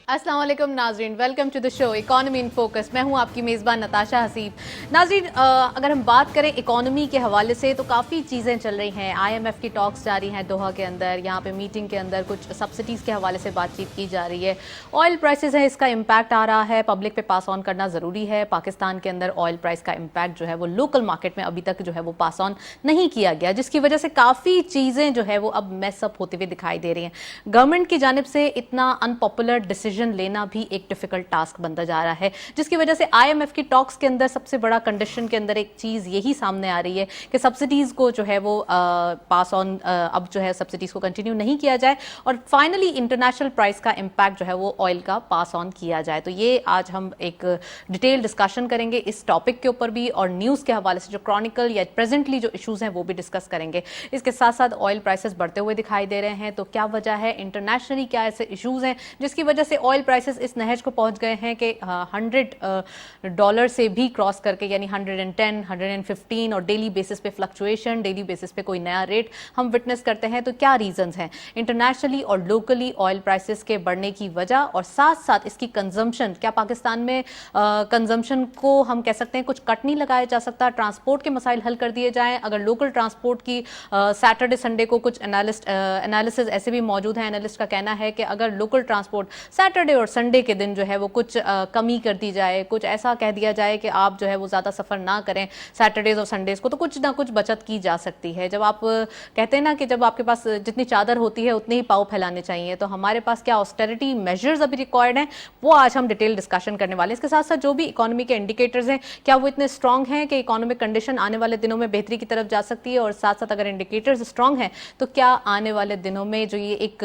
अस्सलाम वालेकुम नाजरीन, welcome to the show economy in focus. मैं हूं आपकी मेज़बान नताशा हसीब। नाजरीन, अगर हम बात करें इकोनॉमी के हवाले से तो काफ़ी चीज़ें चल रही हैं। IMF की टॉक्स जारी हैं दोहा के अंदर, यहाँ पे मीटिंग के अंदर कुछ सब्सिडीज़ के हवाले से बातचीत की जा रही है। ऑयल प्राइसेस है, इसका इम्पैक्ट आ रहा है, पब्लिक पे पास ऑन करना ज़रूरी है। पाकिस्तान के अंदर ऑयल प्राइस का इम्पैक्ट जो है वो लोकल मार्केट में अभी तक जो है वो पास ऑन नहीं किया गया, जिसकी वजह से काफ़ी चीज़ें जो है वो अब मैसअप होती हुई दिखाई दे रही हैं। गवर्नमेंट की जानिब से इतना अनपॉपुलर डिसीजन लेना भी एक डिफिकल्ट टास्क बनता जा रहा है, जिसकी वजह से IMF की टॉक्स के अंदर सबसे बड़ा कंडीशन के अंदर एक चीज यही सामने आ रही है कि सब्सिडीज को जो है वो पास ऑन अब जो है सब्सिडीज को कंटिन्यू नहीं किया जाए और फाइनली इंटरनेशनल प्राइस का इंपैक्ट जो है वो ऑयल का पास ऑन किया जाए। तो ये आज हम एक डिटेल डिस्कशन करेंगे इस टॉपिक के ऊपर भी, और न्यूज के हवाले से जो क्रॉनिकल या प्रेजेंटली जो इश्यूज हैं वो भी डिस्कस करेंगे। इसके साथ साथ ऑयल प्राइसेस बढ़ते हुए दिखाई दे रहे हैं, तो क्या वजह है, इंटरनेशनली क्या ऐसे इश्यूज हैं जिसकी वजह से ऑयल प्राइसेस इस नहज को पहुंच गए हैं कि $100 से भी क्रॉस करके, यानी 110, 115 और डेली बेसिस पे फ्लक्चुएशन, डेली बेसिस पे कोई नया रेट हम विटनेस करते हैं। तो क्या रीजंस हैं इंटरनेशनली और लोकली ऑयल प्राइसेस के बढ़ने की वजह, और साथ साथ इसकी कंजम्पशन, क्या पाकिस्तान में कंजम्पशन को हम कह सकते हैं कुछ कट नहीं लगाया जा सकता, ट्रांसपोर्ट के मसाइल हल कर दिए जाएं। अगर लोकल ट्रांसपोर्ट की सैटरडे संडे को कुछ एनालिसिस ऐसे भी मौजूद है, एनालिस्ट का कहना है कि अगर लोकल ट्रांसपोर्ट सैटरडे और संडे के दिन जो है वो कुछ कमी कर दी जाए, कुछ ऐसा कह दिया जाए कि आप जो है वो ज़्यादा सफ़र ना करें सैटरडेज और संडेज को, तो कुछ ना कुछ बचत की जा सकती है। जब आप कहते हैं ना कि जब आपके पास जितनी चादर होती है उतने ही पाँव फैलाने चाहिए, तो हमारे पास क्या ऑस्टेरिटी मेजर्स अभी रिक्वायर्ड हैं, वो आज हम डिटेल डिस्कशन करने वाले हैं। इसके साथ साथ जो भी इकोनॉमी के इंडिकेटर्स हैं, क्या वो इतने स्ट्रॉन्ग हैं कि इकोनॉमिक कंडीशन आने वाले दिनों में बेहतरी की तरफ जा सकती है, और साथ साथ अगर इंडिकेटर्स स्ट्रॉन्ग हैं तो क्या आने वाले दिनों में जो ये एक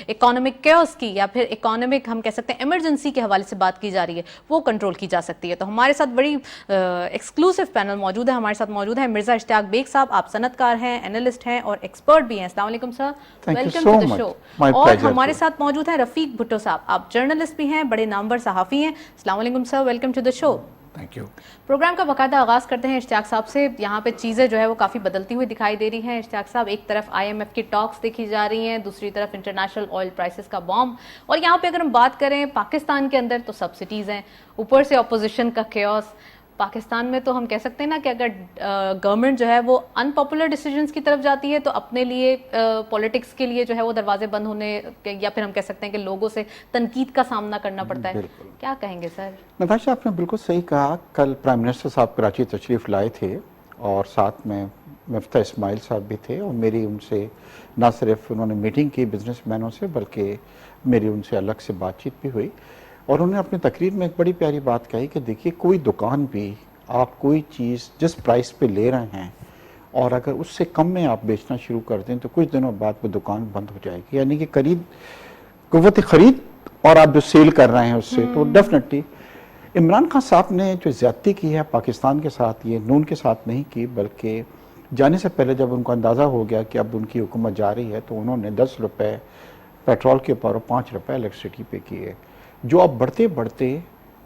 इकोनॉमिक केओस की या फिर इकोनॉमिक हम कह सकते हैं इमरजेंसी के हवाले से बात की जा रही है वो कंट्रोल की जा सकती है। तो हमारे साथ बड़ी एक्सक्लूसिव पैनल मौजूद है। हमारे साथ मौजूद है मिर्जा इश्तियाक बेग साहब, आप सनतकार हैं, एनालिस्ट हैं और एक्सपर्ट भी हैं। अस्सलाम वालेकुम sir, welcome to the show. और हमारे साथ मौजूद है रफीक भुट्टो साहब, आप जर्नलिस्ट भी हैं, बड़े नामवर सहाफ़ी हैं। अस्सलाम वालेकुम sir, welcome to the show. Thank you. Programme का बाकायदा आगाज़ करते हैं इश्तियाक साहब से। यहाँ पे चीज़ें जो है वो काफ़ी बदलती हुई दिखाई दे रही हैं इश्तियाक साहब। एक तरफ IMF की टॉक्स देखी जा रही हैं, दूसरी तरफ इंटरनेशनल ऑयल प्राइसेस का बॉम्ब, और यहाँ पे अगर हम बात करें पाकिस्तान के अंदर तो सब्सिडीज़ हैं, ऊपर से अपोजिशन का केओस। पाकिस्तान में तो हम कह सकते हैं ना कि अगर गवर्नमेंट जो है वो अनपॉपुलर डिसीजंस की तरफ जाती है तो अपने लिए पॉलिटिक्स के लिए जो है वो दरवाजे बंद होने, या फिर हम कह सकते हैं कि लोगों से तनकीद का सामना करना पड़ता है। क्या कहेंगे सर? नताशा, आपने बिल्कुल सही कहा। कल प्राइम मिनिस्टर साहब कराची तशरीफ लाए थे और साथ में मुफ्ता इस्माइल साहब भी थे, और मेरी उनसे ना सिर्फ उन्होंने मीटिंग की बिजनेसमैनों से, बल्कि मेरी उनसे अलग से बातचीत भी हुई। और उन्होंने अपनी तकरीर में एक बड़ी प्यारी बात कही कि देखिए, कोई दुकान भी आप कोई चीज़ जिस प्राइस पे ले रहे हैं और अगर उससे कम में आप बेचना शुरू कर दें तो कुछ दिनों बाद वो दुकान बंद हो जाएगी। यानी कि करीब कुव्वत खरीद और आप जो सेल कर रहे हैं उससे, तो डेफिनेटली इमरान खान साहब ने जो ज़्यादती की है पाकिस्तान के साथ, ये नून के साथ नहीं की, बल्कि जाने से पहले जब उनको अंदाज़ा हो गया कि अब उनकी हुकूमत जा रही है तो उन्होंने 10 रुपये पेट्रोल के ऊपर और 5 रुपये इलेक्ट्रिसिटी पे किए, जो अब बढ़ते बढ़ते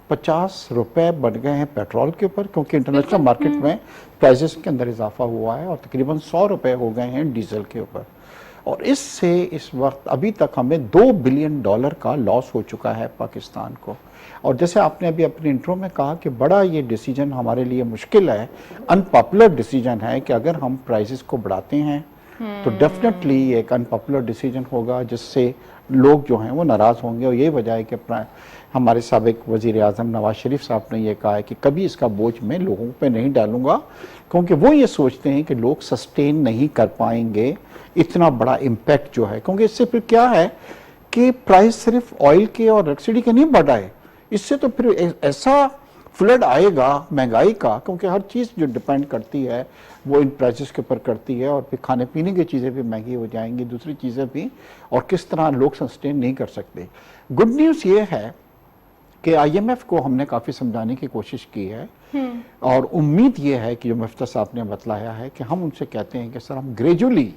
50 रुपये बन गए हैं पेट्रोल के ऊपर, क्योंकि इंटरनेशनल मार्केट में प्राइसेस के अंदर इजाफा हुआ है, और तकरीबन 100 रुपये हो गए हैं डीजल के ऊपर। और इससे इस वक्त अभी तक हमें $2 बिलियन का लॉस हो चुका है पाकिस्तान को। और जैसे आपने अभी अपने इंट्रो में कहा कि बड़ा ये डिसीजन हमारे लिए मुश्किल है, अनपॉपुलर डिसीजन है कि अगर हम प्राइसेस को बढ़ाते हैं तो डेफिनेटली एक अनपॉपुलर डिसीजन होगा जिससे लोग जो हैं वो नाराज़ होंगे। और यही वजह है कि हमारे साबिक वज़ीर आज़म नवाज शरीफ साहब ने ये कहा है कि कभी इसका बोझ मैं लोगों पे नहीं डालूंगा, क्योंकि वो ये सोचते हैं कि लोग सस्टेन नहीं कर पाएंगे इतना बड़ा इम्पैक्ट जो है। क्योंकि इससे फिर क्या है कि प्राइस सिर्फ ऑयल के और इलेक्ट्रिसिटी के नहीं बढ़ा है, इससे तो फिर ऐसा फ्लड आएगा महंगाई का, क्योंकि हर चीज़ जो डिपेंड करती है वो इन प्राइसेस के ऊपर करती है, और फिर खाने पीने की चीज़ें भी महंगी हो जाएंगी, दूसरी चीज़ें भी, और किस तरह लोग सस्टेन नहीं कर सकते। गुड न्यूज़ ये है कि IMF को हमने काफ़ी समझाने की कोशिश की है, और उम्मीद ये है कि जो मुफ्ती साहब ने बतलाया है कि हम उनसे कहते हैं कि सर हम ग्रेजुअली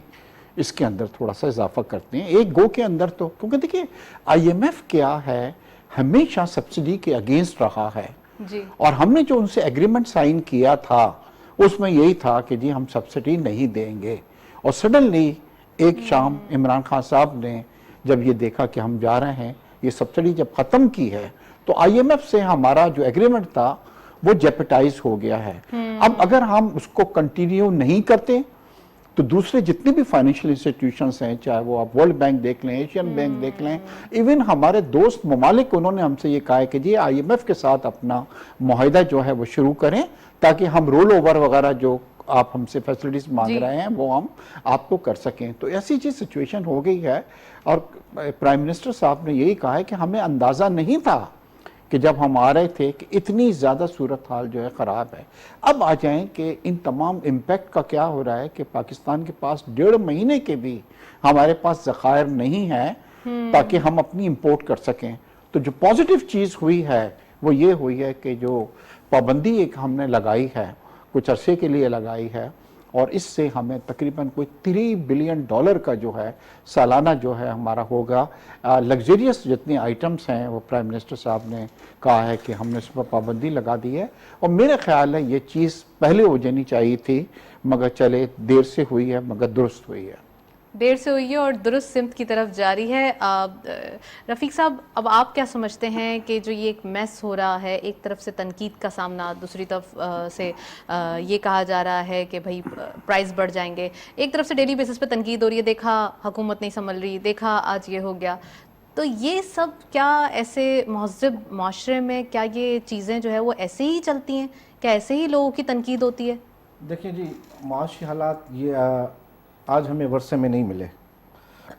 इसके अंदर थोड़ा सा इजाफा करते हैं, एक गो के अंदर तो, क्योंकि देखिए IMF क्या है, हमेशा सब्सिडी के अगेंस्ट रहा है जी। और हमने जो उनसे एग्रीमेंट साइन किया था उसमें यही था कि जी हम सब्सिडी नहीं देंगे, और सडनली एक शाम इमरान खान साहब ने जब ये देखा कि हम जा रहे हैं ये सब्सिडी जब खत्म की है तो आईएमएफ से हमारा जो एग्रीमेंट था वो जेपिटाइज हो गया है। अब अगर हम उसको कंटिन्यू नहीं करते तो दूसरे जितने भी फाइनेंशियल इंस्टीट्यूशंस हैं, चाहे वो आप वर्ल्ड बैंक देख लें, एशियन बैंक देख लें, इवन हमारे दोस्त ममालिक, उन्होंने हमसे ये कहा है कि जी आईएमएफ के साथ अपना मुआहिदा जो है वो शुरू करें ताकि हम रोल ओवर वगैरह जो आप हमसे फैसिलिटीज मांग रहे हैं वो हम आपको कर सकें। तो ऐसी चीज सिचुएशन हो गई है और प्राइम मिनिस्टर साहब ने यही कहा है कि हमें अंदाजा नहीं था कि जब हम आ रहे थे कि इतनी ज़्यादा सूरत हाल जो है ख़राब है। अब आ जाएं कि इन तमाम इम्पैक्ट का क्या हो रहा है कि पाकिस्तान के पास 1.5 महीने के भी हमारे पास ज़खायर नहीं है ताकि हम अपनी इंपोर्ट कर सकें। तो जो पॉजिटिव चीज़ हुई है वो ये हुई है कि जो पाबंदी एक हमने लगाई है, कुछ अरसे के लिए लगाई है, और इससे हमें तकरीबन कोई $3 बिलियन का जो है सालाना जो है हमारा होगा। लग्जरियस जितने आइटम्स हैं वो प्राइम मिनिस्टर साहब ने कहा है कि हमने उस पर पाबंदी लगा दी है, और मेरे ख्याल है ये चीज़ पहले हो जानी चाहिए थी, मगर चले देर से हुई है मगर दुरुस्त हुई है। देर से हुई है और दुरुस्त सिमत की तरफ जारी है। रफ़ीक साहब, अब आप क्या समझते हैं कि जो ये एक मैस हो रहा है, एक तरफ से तनकीद का सामना, दूसरी तरफ से ये कहा जा रहा है कि भाई प्राइस बढ़ जाएंगे, एक तरफ से डेली बेसिस पे तनकीद हो रही है, देखा हुकूमत नहीं संभल रही, देखा आज ये हो गया, तो ये सब क्या ऐसे महज़ब माशरे में क्या ये चीज़ें जो है वो ऐसे ही चलती हैं? क्या ऐसे ही लोगों की तनकीद होती है? देखिए जी, माशी हालात ये आज हमें वर्षे में नहीं मिले,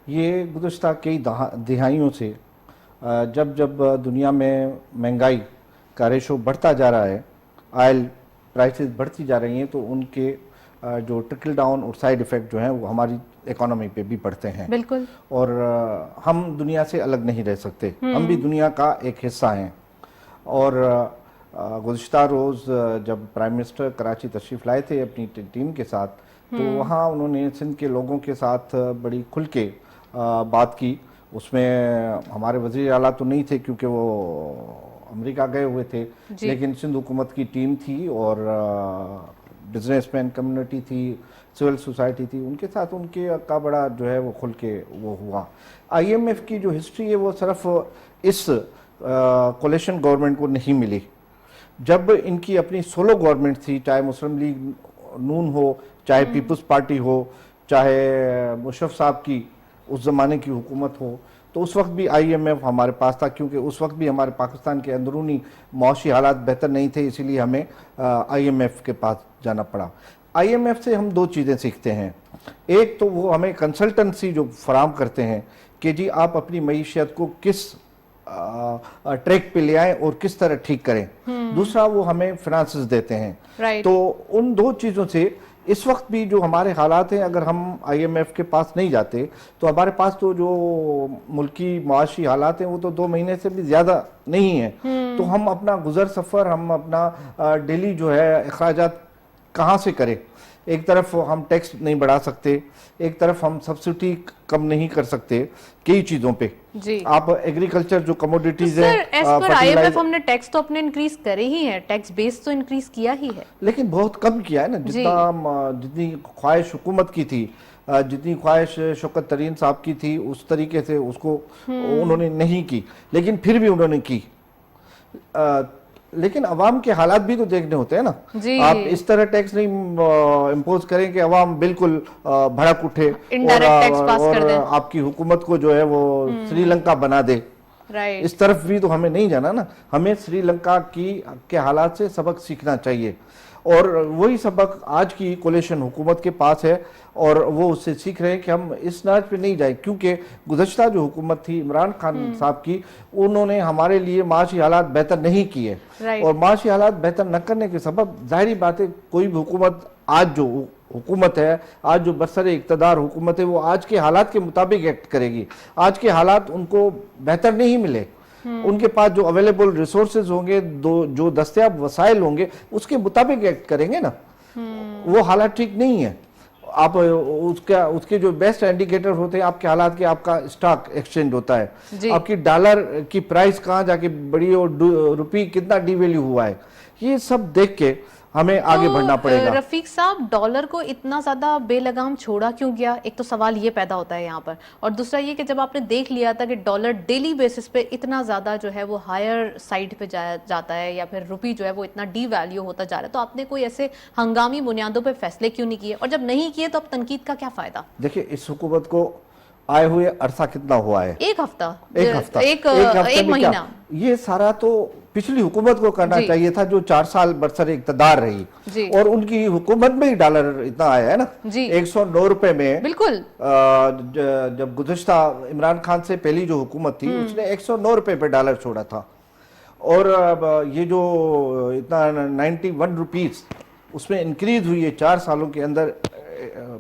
ये गुज़श्ता कई दिहाइयों से जब जब दुनिया में महंगाई का रेशो बढ़ता जा रहा है, ऑयल प्राइसेस बढ़ती जा रही हैं, तो उनके जो ट्रिकल डाउन और साइड इफ़ेक्ट जो हैं वो हमारी इकोनॉमी पे भी पड़ते हैं। बिल्कुल। और हम दुनिया से अलग नहीं रह सकते, हम भी दुनिया का एक हिस्सा हैं। और गुज़श्ता रोज़ जब प्राइम मिनिस्टर कराची तशरीफ़ लाए थे अपनी टीम के साथ, तो वहाँ उन्होंने सिंध के लोगों के साथ बड़ी खुल के बात की। उसमें हमारे वज़ीर आला तो नहीं थे क्योंकि वो अमेरिका गए हुए थे, लेकिन सिंध हुकूमत की टीम थी और बिजनेसमैन कम्युनिटी थी, सिविल सोसाइटी थी, उनके साथ उनके का बड़ा जो है वो खुल के वो हुआ। आईएमएफ की जो हिस्ट्री है वो सिर्फ इस कोलिशन गवर्नमेंट को नहीं मिली। जब इनकी अपनी सोलो गवर्नमेंट थी, चाहे मुस्लिम लीग नून हो, चाहे पीपल्स पार्टी हो, चाहे मुशर्रफ साहब की उस ज़माने की हुकूमत हो, तो उस वक्त भी आईएमएफ हमारे पास था, क्योंकि उस वक्त भी हमारे पाकिस्तान के अंदरूनी माशी हालात बेहतर नहीं थे, इसीलिए हमें आईएमएफ के पास जाना पड़ा। आईएमएफ से हम दो चीज़ें सीखते हैं। एक तो वो हमें कंसल्टेंसी जो फराम करते हैं कि जी आप अपनी मईशत को किस ट्रैक पे ले आए और किस तरह ठीक करें। दूसरा वो हमें फिनांसेस देते हैं। तो उन दो चीज़ों से इस वक्त भी जो हमारे हालात हैं, अगर हम आईएमएफ के पास नहीं जाते तो हमारे पास तो जो मुल्की माशी हालात हैं वो तो 2 महीने से भी ज़्यादा नहीं है। तो हम अपना गुजर सफ़र, हम अपना डेली जो है अखराजात कहाँ से करें? एक तरफ हम टैक्स नहीं बढ़ा सकते, एक तरफ हम सब्सिडी कम नहीं कर सकते कई चीज़ों पे। जी। आप एग्रीकल्चर जो कमोडिटीज हैं, एज पर आईएमएफ हमने टैक्स तो अपने इंक्रीज करे ही है, टैक्स बेस तो इंक्रीज किया ही है, लेकिन बहुत कम किया है ना, जितनी ख्वाहिश हुकूमत की थी, जितनी ख्वाहिश शौकत तरीन साहब की थी, उस तरीके से उसको उन्होंने नहीं की, लेकिन फिर भी उन्होंने की। लेकिन अवाम के हालात भी तो देखने होते हैं ना। आप इस तरह टैक्स नहीं इम्पोज करें कि अवाम बिल्कुल भड़क उठे और आपकी हुकूमत को जो है वो श्रीलंका बना दे। इस तरफ भी तो हमें नहीं जाना ना, हमें श्रीलंका के हालात से सबक सीखना चाहिए, और वही सबक आज की कोलिशन हुकूमत के पास है, और वो उससे सीख रहे हैं कि हम इस नाज पे नहीं जाए, क्योंकि गुज़श्ता जो हुकूमत थी इमरान खान साहब की, उन्होंने हमारे लिए माशी हालात बेहतर नहीं किए। और माशी हालात बेहतर न करने के सबब जाहिर बात है कोई भी हुकूमत, आज जो हुकूमत है, आज जो बरसर इक़्तिदार हुकूमत है, वो आज के हालात के मुताबिक एक्ट करेगी। आज के हालात उनको बेहतर नहीं मिले, उनके पास जो अवेलेबल रिसोर्सेज होंगे, जो दस्तयाब वसाइल होंगे, उसके मुताबिक एक्ट करेंगे ना। वो हालात ठीक नहीं है। आप उसके जो बेस्ट इंडिकेटर होते हैं आपके हालात के, आपका स्टॉक एक्सचेंज होता है, आपकी डॉलर की प्राइस कहाँ जाके बढ़ी और रुपये कितना डिवैल्यू हुआ है, ये सब देख के हमें आगे बढ़ना पड़ेगा। रफीक साहब, डॉलर को इतना ज्यादा बेलगाम छोड़ा क्यों गया? एक तो सवाल ये पैदा होता है यहाँ पर, और दूसरा ये कि जब आपने देख लिया था कि डॉलर डेली बेसिस पे इतना ज्यादा जो है वो हायर साइड पे जाता है, या फिर रुपी जो है वो इतना डी वैल्यू होता जा रहा है, तो आपने कोई ऐसे हंगामी बुनियादों पे फैसले क्यों नहीं किए? और जब नहीं किए तो अब तनकीद का क्या फायदा? देखिए, इस हुकूमत को आए हुए अरसा कितना हुआ है? एक हफ्ता, एक हफ्ता, एक में महीना। क्या? ये सारा तो पिछली हुकूमत को करना जी। चाहिए था, जो 4 साल बरसर इक़्तिदार रही, जी। और उनकी हुकूमत में ही डॉलर इतना आया है ना जी। 109 रुपए में। बिल्कुल। जब गुज़िश्ता इमरान खान से पहली जो हुकूमत थी उसने 109 रुपए पे डॉलर छोड़ा था, और अब ये जो इतना 91 रुपीस उसमें इंक्रीज हुई है 4 सालों के अंदर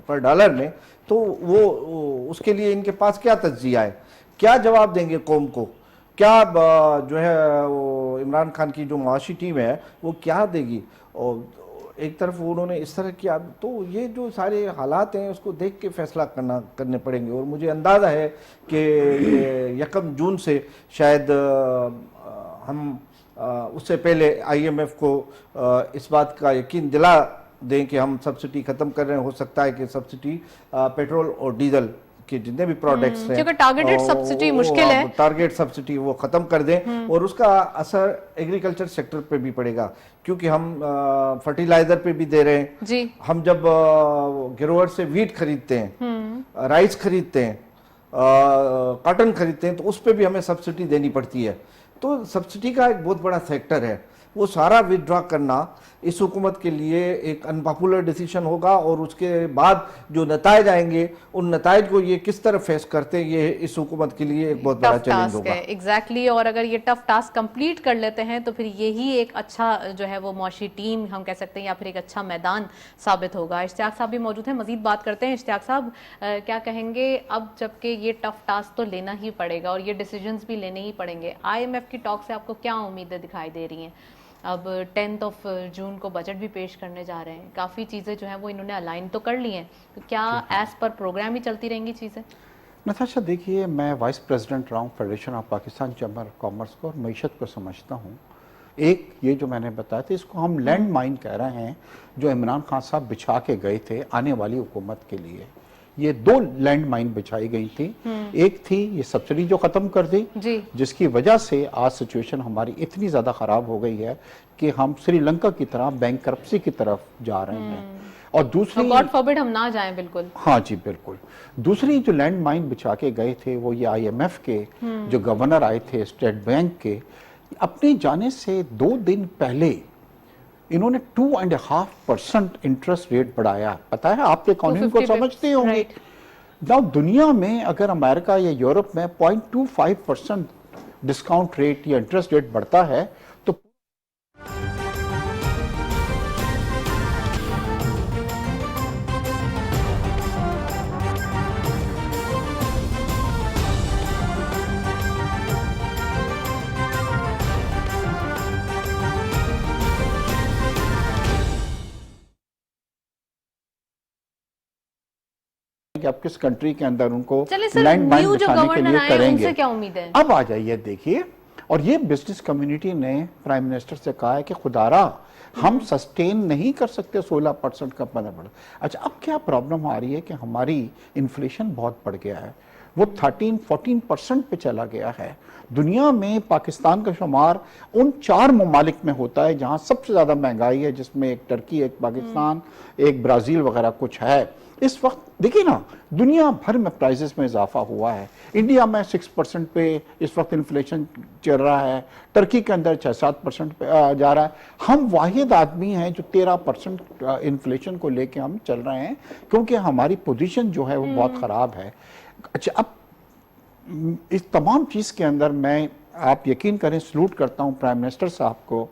पर डॉलर में, तो वो उसके लिए इनके पास क्या तज्जिया है? क्या जवाब देंगे कौम को? क्या जो है वो इमरान खान की जो माशी टीम है वो क्या देगी? और एक तरफ उन्होंने इस तरह किया, तो ये जो सारे हालात हैं उसको देख के फैसला करने पड़ेंगे। और मुझे अंदाज़ा है कि 1 जून से शायद हम उससे पहले IMF को इस बात का यकीन दिला दें कि हम सब्सिडी खत्म कर रहे हैं। हो सकता है कि सब्सिडी पेट्रोल और डीजल के जितने भी प्रोडक्ट्स हैं, क्योंकि टारगेटेड सब्सिडी मुश्किल है, टारगेट सब्सिडी वो खत्म कर दें, और उसका असर एग्रीकल्चर सेक्टर पे भी पड़ेगा, क्योंकि हम फर्टिलाइजर पे भी दे रहे हैं जी। हम जब गिरोवर से वीट खरीदते हैं, राइस खरीदते हैं, कॉटन खरीदते हैं, तो उस पर भी हमें सब्सिडी देनी पड़ती है। तो सब्सिडी का एक बहुत बड़ा सेक्टर है, वो सारा विथड्रॉ करना इस हुकूमत के लिए एक अनपॉपुलर डिसीजन होगा, और उसके बाद जो नतायज आएंगे उन नतायज को ये किस तरह फेस करते हैं, ये इस हुकूमत के लिए एक बहुत बड़ा चैलेंज होगा। एग्जैक्टली। और अगर ये टफ टास्क कंप्लीट कर लेते हैं तो फिर यही एक अच्छा जो है वो मौशी टीम हम कह सकते हैं, या फिर एक अच्छा मैदान साबित होगा। इश्तियाक साहब भी मौजूद हैं, मजीद बात करते हैं। इश्तियाक साहब, क्या कहेंगे अब जबकि ये टफ टास्क तो लेना ही पड़ेगा और ये डिसीजंस भी लेने ही पड़ेंगे, IMF की टॉक से आपको क्या उम्मीदें दिखाई दे रही हैं? अब 10 जून को बजट भी पेश करने जा रहे हैं, काफ़ी चीज़ें जो हैं वो इन्होंने अलाइन तो कर ली हैं, तो क्या एज पर प्रोग्राम ही चलती रहेंगी चीज़ें? नताशा, देखिए, मैं वाइस प्रेसिडेंट रहा हूँ federation of Pakistan chamber of commerce को, और मीशत को समझता हूँ। एक ये जो मैंने बताया था, इसको हम लैंड माइन कह रहे हैं, जो इमरान खान साहब बिछा के गए थे आने वाली हुकूमत के लिए। ये 2 लैंड माइन बिछाई गई थी। एक थी ये सब्सिडी जो खत्म कर दी, जिसकी वजह से आज सिचुएशन हमारी इतनी ज्यादा खराब हो गई है कि हम श्रीलंका की तरह बैंकरप्सी की तरफ जा रहे हैं। और दूसरी, गॉड फॉरबिड हम ना जाएं, बिल्कुल। हाँ जी, बिल्कुल। दूसरी जो लैंड माइन बिछा के गए थे वो ये IMF के जो गवर्नर आए थे स्टेट बैंक के, अपने जाने से 2 दिन पहले इन्होंने 2.5% इंटरेस्ट रेट बढ़ाया। पता है, आप इकोनॉमी को समझते होंगे। जब दुनिया में अगर अमेरिका या यूरोप में 0.25% डिस्काउंट रेट या इंटरेस्ट रेट बढ़ता है, तो कि आप किस कंट्री के अंदर उनको लैंड माइन बिछाने के लिए करेंगे। क्या उम्मीद है? अब आ जाइए, देखिए, और ये बिजनेस कम्युनिटी ने प्राइम मिनिस्टर से कहा है कि खुदारा हम सस्टेन नहीं कर सकते 16% का बढ़। अच्छा, अब क्या प्रॉब्लम आ रही है कि हमारी इन्फ्लेशन बहुत बढ़ गया है, वो 13-14% पे चला गया है। दुनिया में पाकिस्तान का शुमार उन 4 ममालिक में होता है जहां सबसे ज्यादा महंगाई है, जिसमें एक टर्की, एक पाकिस्तान, एक ब्राजील वगैरह कुछ है। इस वक्त देखिए ना, दुनिया भर में प्राइसेस में इजाफा हुआ है। इंडिया में 6% पे इस वक्त इन्फ्लेशन चल रहा है, टर्की के अंदर 6-7% पे जा रहा है। हम वाहिद आदमी हैं जो 13% इन्फ्लेशन को लेके हम चल रहे हैं, क्योंकि हमारी पोजीशन जो है वो बहुत ख़राब है। अच्छा, अब इस तमाम चीज़ के अंदर मैं, आप यकीन करें, सलूट करता हूं प्राइम मिनिस्टर साहब को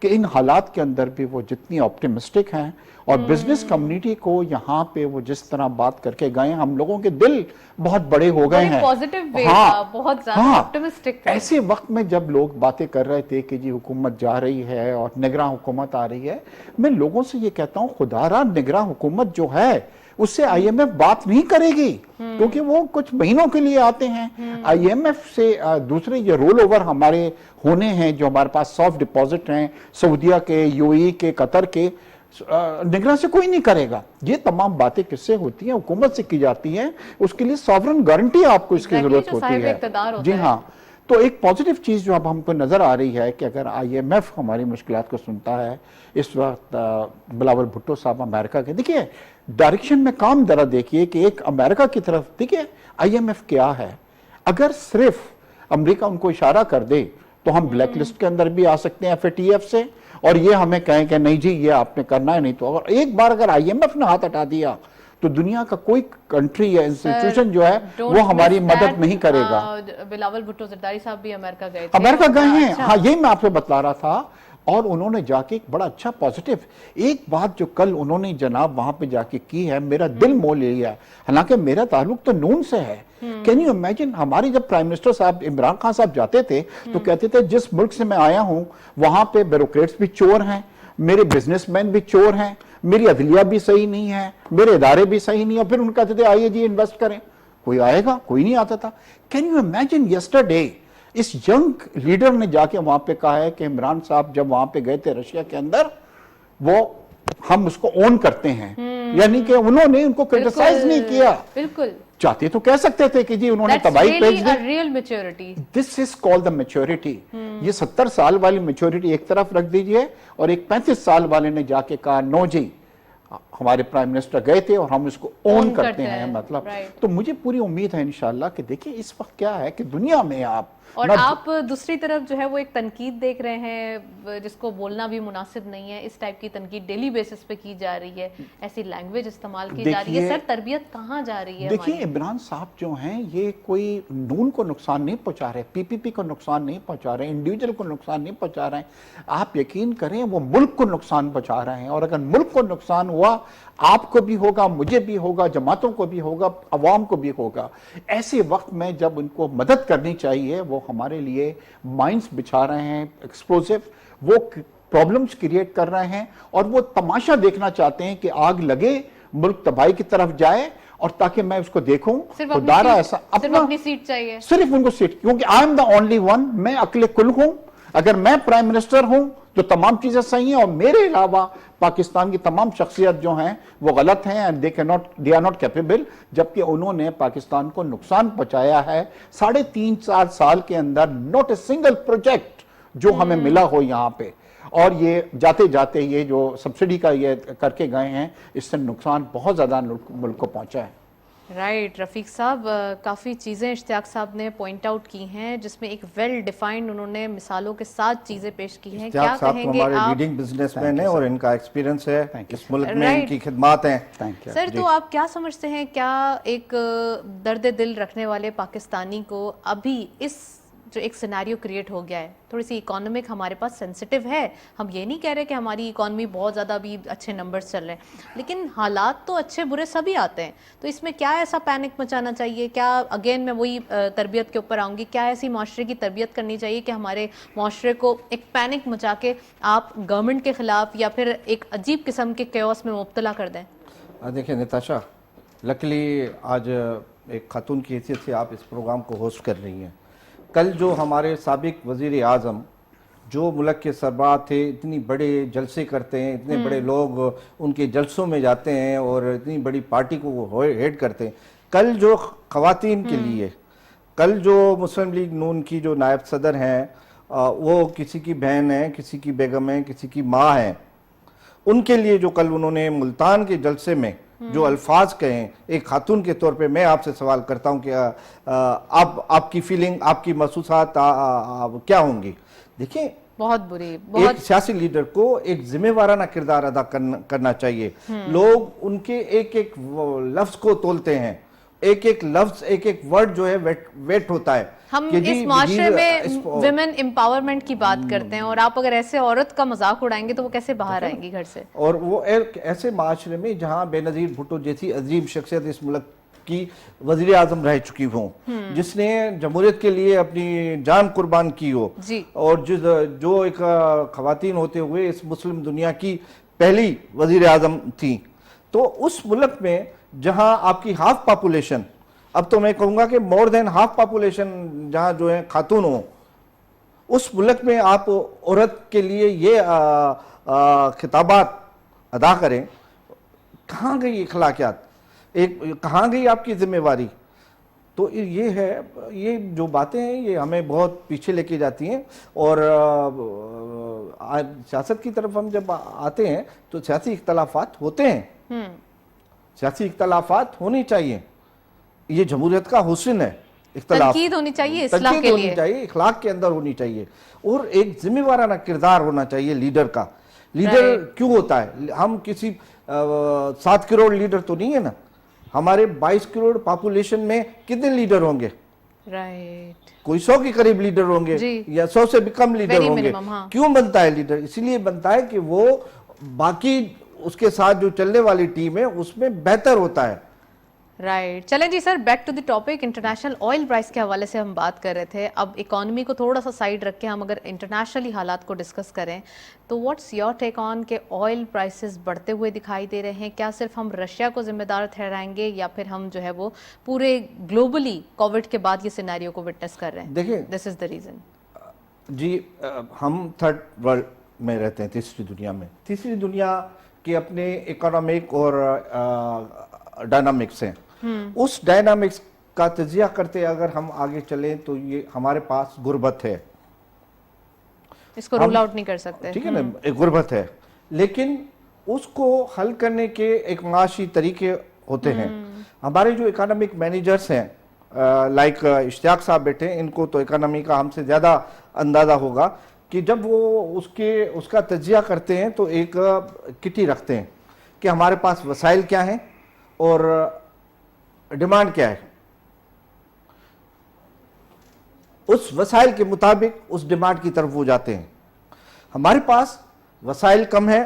कि इन हालात के अंदर भी वो जितनी ऑप्टिमिस्टिक हैं, और बिजनेस कम्युनिटी को यहाँ पे वो जिस तरह बात करके गए, हम लोगों के दिल बहुत बड़े हो गए हैं। पॉजिटिव वे था, बहुत ज्यादा ऑप्टिमिस्टिक था। ऐसे वक्त में जब लोग बातें कर रहे थे कि जी हुकूमत जा रही है और निगरान हुकूमत आ रही है, मैं लोगों से ये कहता हूँ, खुदारा निगरान हुकूमत जो है उससे आईएमएफ बात नहीं करेगी, क्योंकि वो कुछ महीनों के लिए आते हैं। आईएमएफ से दूसरे ये रोल ओवर हमारे होने हैं, जो हमारे पास सॉफ्ट डिपॉजिट हैं सऊदीया के, यूएई के, कतर के, निगरान से कोई नहीं करेगा। ये तमाम बातें किससे होती हैं? हुकूमत से की जाती हैं। उसके लिए सॉवरन गारंटी आपको इसकी जरूरत होती है। जी हाँ, तो एक पॉजिटिव चीज जो अब हमको नजर आ रही है कि अगर आईएमएफ हमारी मुश्किलात को सुनता है, इस वक्त बिलावल भुट्टो साहब अमेरिका के, देखिए डायरेक्शन में काम जरा देखिए कि एक अमेरिका की तरफ देखिए आईएमएफ क्या है। अगर सिर्फ अमेरिका उनको इशारा कर दे तो हम ब्लैक लिस्ट के अंदर भी आ सकते हैं एफएटीएफ से, और ये हमें कहें कि नहीं जी ये आपने करना है नहीं। तो अगर एक बार अगर आईएमएफ ने हाथ हटा दिया तो दुनिया का कोई कंट्री या इंस्टीट्यूशन जो है वो हमारी मदद नहीं करेगा। बिलावल भुट्टो जरदारी साहब भी अमेरिका गए थे। अमेरिका गए हैं, हाँ यही मैं आपसे बतला रहा था। और उन्होंने जाके एक बड़ा अच्छा पॉजिटिव एक बात जो कल उन्होंने जनाब वहां पे जाके की है, मेरा दिल मोह ले लिया। हालांकि मेरा ताल्लुक तो नून से है। कैन यू इमेजिन, हमारी जब प्राइम मिनिस्टर साहब इमरान खान साहब जाते थे तो कहते थे जिस मुल्क से मैं आया हूं वहां पे ब्यूरोक्रेट्स भी चोर हैं, मेरे बिजनेसमैन भी चोर हैं, मेरी अदलिया भी सही नहीं है, मेरे इदारे भी सही नहीं है। फिर उनका कहते थे आइए जी इन्वेस्ट करें, कोई आएगा? कोई नहीं आता था। कैन यू इमेजिन यस्टरडे इस यंग लीडर ने जाके वहां पे कहा है कि इमरान साहब जब वहां पे गए थे रशिया के अंदर, वो हम उसको ओन करते हैं, यानी कि उन्होंने उनको क्रिटिसाइज नहीं किया। बिल्कुल चाहते तो कह सकते थे कि जी उन्होंने तबाही page the. Real maturity, this is called the maturity. ये 70 साल वाली मैच्योरिटी एक तरफ रख दीजिए, और एक 35 साल वाले ने जाके कहा नो जी हमारे प्राइम मिनिस्टर गए थे और हम इसको ओन करते हैं, मतलब। तो मुझे पूरी उम्मीद है इंशाल्लाह कि देखिए इस वक्त क्या है कि दुनिया में आप और आप दूसरी तरफ जो है वो एक तनकीद देख रहे हैं जिसको बोलना भी मुनासिब नहीं है। इस टाइप की तनकीद डेली बेसिस पे की जा रही है, ऐसी लैंग्वेज इस्तेमाल की जा रही है। सर तरबियत कहाँ जा रही है? देखिए इमरान साहब जो हैं ये कोई नून को नुकसान नहीं पहुंचा रहे, पीपीपी को नुकसान नहीं पहुंचा रहे, इंडिविजुअल को नुकसान नहीं पहुंचा रहे हैं। आप यकीन करें वो मुल्क को नुकसान पहुंचा रहे हैं। और अगर मुल्क को नुकसान हुआ, आपको भी होगा, मुझे भी होगा, जमातों को भी होगा, अवाम को भी होगा। ऐसे वक्त में जब उनको मदद करनी चाहिए, वो हमारे लिए माइंस बिछा रहे हैं एक्सप्लोसिव, वो प्रॉब्लम्स क्रिएट कर रहे हैं, और वो तमाशा देखना चाहते हैं कि आग लगे, मुल्क तबाही की तरफ जाए, और ताकि मैं उसको देखूं। खुदारा ऐसा अपनी सीट चाहिए, सिर्फ उनको सीट, क्योंकि I am the only one, मैं अकेले कुल हूं। अगर मैं प्राइम मिनिस्टर हूं तो तमाम चीजें सही हैं, और मेरे अलावा पाकिस्तान की तमाम शख्सियत जो हैं वो गलत हैं, and they are not capable. जबकि उन्होंने पाकिस्तान को नुकसान पहुंचाया है 3.5-4 साल के अंदर। नॉट ए सिंगल प्रोजेक्ट जो हमें मिला हो यहाँ पे। और ये जाते जाते ये जो सब्सिडी का ये करके गए हैं, इससे नुकसान बहुत ज्यादा मुल्क को पहुंचा है। राइट रफीक साहब, काफ़ी चीज़ें इश्तियाक साहब ने पॉइंट आउट की हैं, जिसमें एक वेल डिफाइंड उन्होंने मिसालों के साथ चीज़ें पेश की हैं। क्या कहेंगे आप? हमारे लीडिंग बिजनेसमैन हैं और इनका एक्सपीरियंस है इस मुल्क में, इनकी खिदमात हैं। सर तो आप क्या समझते हैं, क्या एक दर्द दिल रखने वाले पाकिस्तानी को अभी इस जो एक सिनेरियो क्रिएट हो गया है, थोड़ी सी इकोनॉमिक हमारे पास सेंसिटिव है, हम ये नहीं कह रहे कि हमारी इकोनॉमी बहुत ज़्यादा अभी अच्छे नंबर्स चल रहे हैं, लेकिन हालात तो अच्छे बुरे सभी आते हैं, तो इसमें क्या ऐसा पैनिक मचाना चाहिए? क्या अगेन मैं वही तरबियत के ऊपर आऊँगी, क्या ऐसी माशरे की तरबियत करनी चाहिए कि हमारे माशरे को एक पैनिक मचा के आप गवर्नमेंट के ख़िलाफ़ या फिर एक अजीब किस्म के कैओस में मुब्तला कर दें? देखिए निताशा, लकीली आज एक खातून की हैसियत से आप इस प्रोग्राम को होस्ट कर रही हैं। कल जो हमारे साबिक वज़ीर आज़म जो मुल्क के सरबराह थे, इतनी बड़े जलसे करते हैं, इतने बड़े लोग उनके जलसों में जाते हैं और इतनी बड़ी पार्टी को वो हेड करते हैं। कल जो ख़वातीन के लिए, कल जो मुस्लिम लीग नून की जो नायब सदर हैं, वो किसी की बहन है, किसी की बेगम है, किसी की माँ है, उनके लिए जो कल उन्होंने मुल्तान के जलसे में जो अल्फाज कहें, एक खातून के तौर पे मैं आपसे सवाल करता हूं कि आपकी फीलिंग, आपकी महसूसात क्या होंगी? देखिए बहुत बुरी, एक सियासी लीडर को एक जिम्मेवाराना किरदार अदा करना चाहिए। लोग उनके एक एक लफ्ज को तोलते हैं, एक एक लफ्ज, एक एक वर्ड जो है वेट होता है। हम इस माशरे में विमेन एम्पावरमेंट की बात करते हैं, और आप अगर ऐसे औरत का मजाक उड़ाएंगे तो वो कैसे बाहर आएंगी घर से? और वो एक ऐसे माशरे में जहां बेनजीर भुट्टो जैसी अजीम शख्सियत इस मुल्क की वजीर आजम रह चुकी हो, जिसने जमहूरियत के लिए अपनी जान कुर्बान की हो, और जो एक खवातीन होते हुए इस मुस्लिम दुनिया की पहली वजीर आजम थी, तो उस मुल्क में जहां आपकी हाफ पॉपुलेशन, अब तो मैं कहूंगा कि मोर देन हाफ पॉपुलेशन जहां जो है खातून हो, उस मुल्क में आप औरत के लिए ये खिताबात अदा करें, कहाँ गई अखलाकियात, कहाँ गई आपकी जिम्मेवारी? तो ये है, ये जो बातें हैं ये हमें बहुत पीछे लेके जाती हैं। और सियासत की तरफ हम जब आते हैं तो सियासी इख्तलाफात होते हैं, सियासी इख्तलाफात होनी चाहिए, ये जमहूरियत का हुस्न है। तनकीद होनी चाहिए इस्लाह के लिए, होनी चाहिए, इखलाक के अंदर होनी चाहिए, और एक जिम्मेवाराना किरदार होना चाहिए लीडर का। लीडर क्यों होता है? हम किसी 7 करोड़ लीडर तो नहीं है ना, हमारे 22 करोड़ पॉपुलेशन में कितने लीडर होंगे? राइट, कोई 100 के करीब लीडर होंगे या 100 से भी कम लीडर होंगे। हाँ। क्यों बनता है लीडर? इसलिए बनता है कि वो बाकी उसके साथ जो चलने वाली टीम है उसमें बेहतर होता है। राइट चलें जी sir, back to the topic. International oil price के हवाले से हम बात कर रहे थे। अब इकोनॉमी को थोड़ा सा साइड रख के हम अगर इंटरनेशनली हालात को डिस्कस करें तो व्हाट्स योर टेक ऑन के ऑयल प्राइसेस बढ़ते हुए दिखाई दे रहे हैं? क्या सिर्फ हम रशिया को जिम्मेदार ठहराएंगे या फिर हम जो है वो पूरे ग्लोबली कोविड के बाद ये सिनेरियो को विटनेस कर रहे हैं? देखिए, दिस इज द रीजन जी, हम थर्ड वर्ल्ड में रहते हैं, तीसरी दुनिया में। तीसरी दुनिया के अपने इकोनॉमिक और डायनामिक्स हैं। उस डायनामिक्स का तजिया करते अगर हम आगे चलें तो ये हमारे पास गुर्बत है, इसको रूल आउट नहीं कर सकते, ठीक है ना, एक गुर्बत है, लेकिन उसको हल करने के एक माशी तरीके होते हैं। हमारे जो इकोनॉमिक मैनेजर्स हैं, लाइक इश्तियाक साहब बैठे, इनको तो इकोनॉमी का हमसे ज़्यादा अंदाज़ा होगा कि जब वो उसका तजिया करते हैं तो एक किटी रखते हैं कि हमारे पास वसाइल क्या हैं और डिमांड क्या है। उस वसाइल के मुताबिक उस डिमांड की तरफ वो जाते हैं। हमारे पास वसाइल कम है,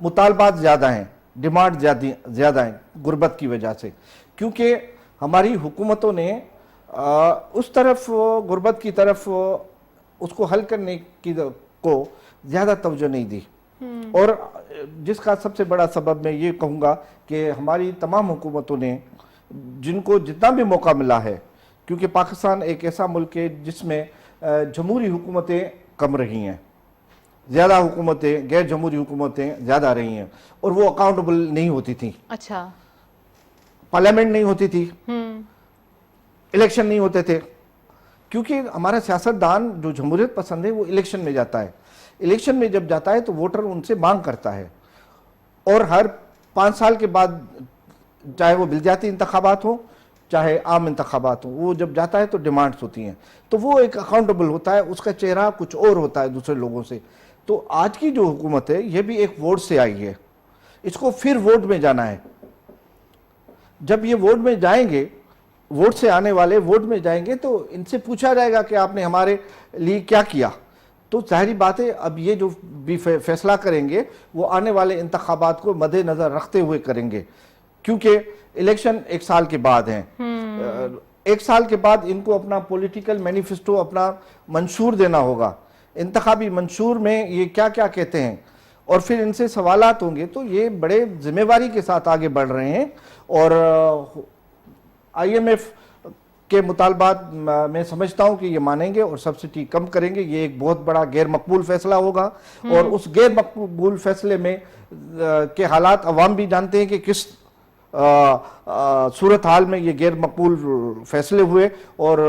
मुतालबात ज़्यादा हैं, डिमांड ज़्यादा है गुर्बत की वजह से, क्योंकि हमारी हुकूमतों ने उस तरफ गुर्बत की तरफ उसको हल करने की को ज़्यादा तवज्जो नहीं दी। और जिसका सबसे बड़ा सबब मैं ये कहूँगा कि हमारी तमाम हुकूमतों ने जिनको जितना भी मौका मिला है, क्योंकि पाकिस्तान एक ऐसा मुल्क है जिसमें जमहूरी हुकूमतें कम रही हैं, ज़्यादा हुकूमतें, गैर जमहूरी हुकूमतें ज़्यादा रही हैं, और वो अकाउंटेबल नहीं होती थी। अच्छा, पार्लियामेंट नहीं होती थी, इलेक्शन नहीं होते थे, क्योंकि हमारा सियासतदान जो जमहूरियत पसंद है वो इलेक्शन में जाता है। इलेक्शन में जब जाता है तो वोटर उनसे मांग करता है, और हर 5 साल के बाद, चाहे वो बिलजाती इंतखाबात हो चाहे आम इंतखाबात हो, वो जब जाता है तो डिमांड्स होती हैं, तो वो एक अकाउंटेबल होता है, उसका चेहरा कुछ और होता है दूसरे लोगों से। तो आज की जो हुकूमत है ये भी एक वोट से आई है, इसको फिर वोट में जाना है। जब ये वोट में जाएंगे, वोट से आने वाले वोट में जाएंगे, तो इनसे पूछा जाएगा कि आपने हमारे लिए क्या किया। तो जाहिर बात है अब ये जो भी फैसला करेंगे वो आने वाले इंतखाबात को मद्देनजर रखते हुए करेंगे, क्योंकि इलेक्शन 1 साल के बाद हैं। 1 साल के बाद इनको अपना पॉलिटिकल मैनिफेस्टो, अपना मंशूर देना होगा। इंतखाबी मंशूर में ये क्या क्या कहते हैं, और फिर इनसे सवालात होंगे। तो ये बड़े जिम्मेवारी के साथ आगे बढ़ रहे हैं, और IMF के मुतालबात मैं समझता हूं कि ये मानेंगे और सब्सिडी कम करेंगे। ये एक बहुत बड़ा गैर मकबूल फैसला होगा, और उस गैर मकबूल फैसले में के हालात अवाम भी जानते हैं कि किस सूरत हाल में ये गैर मकबूल फैसले हुए, और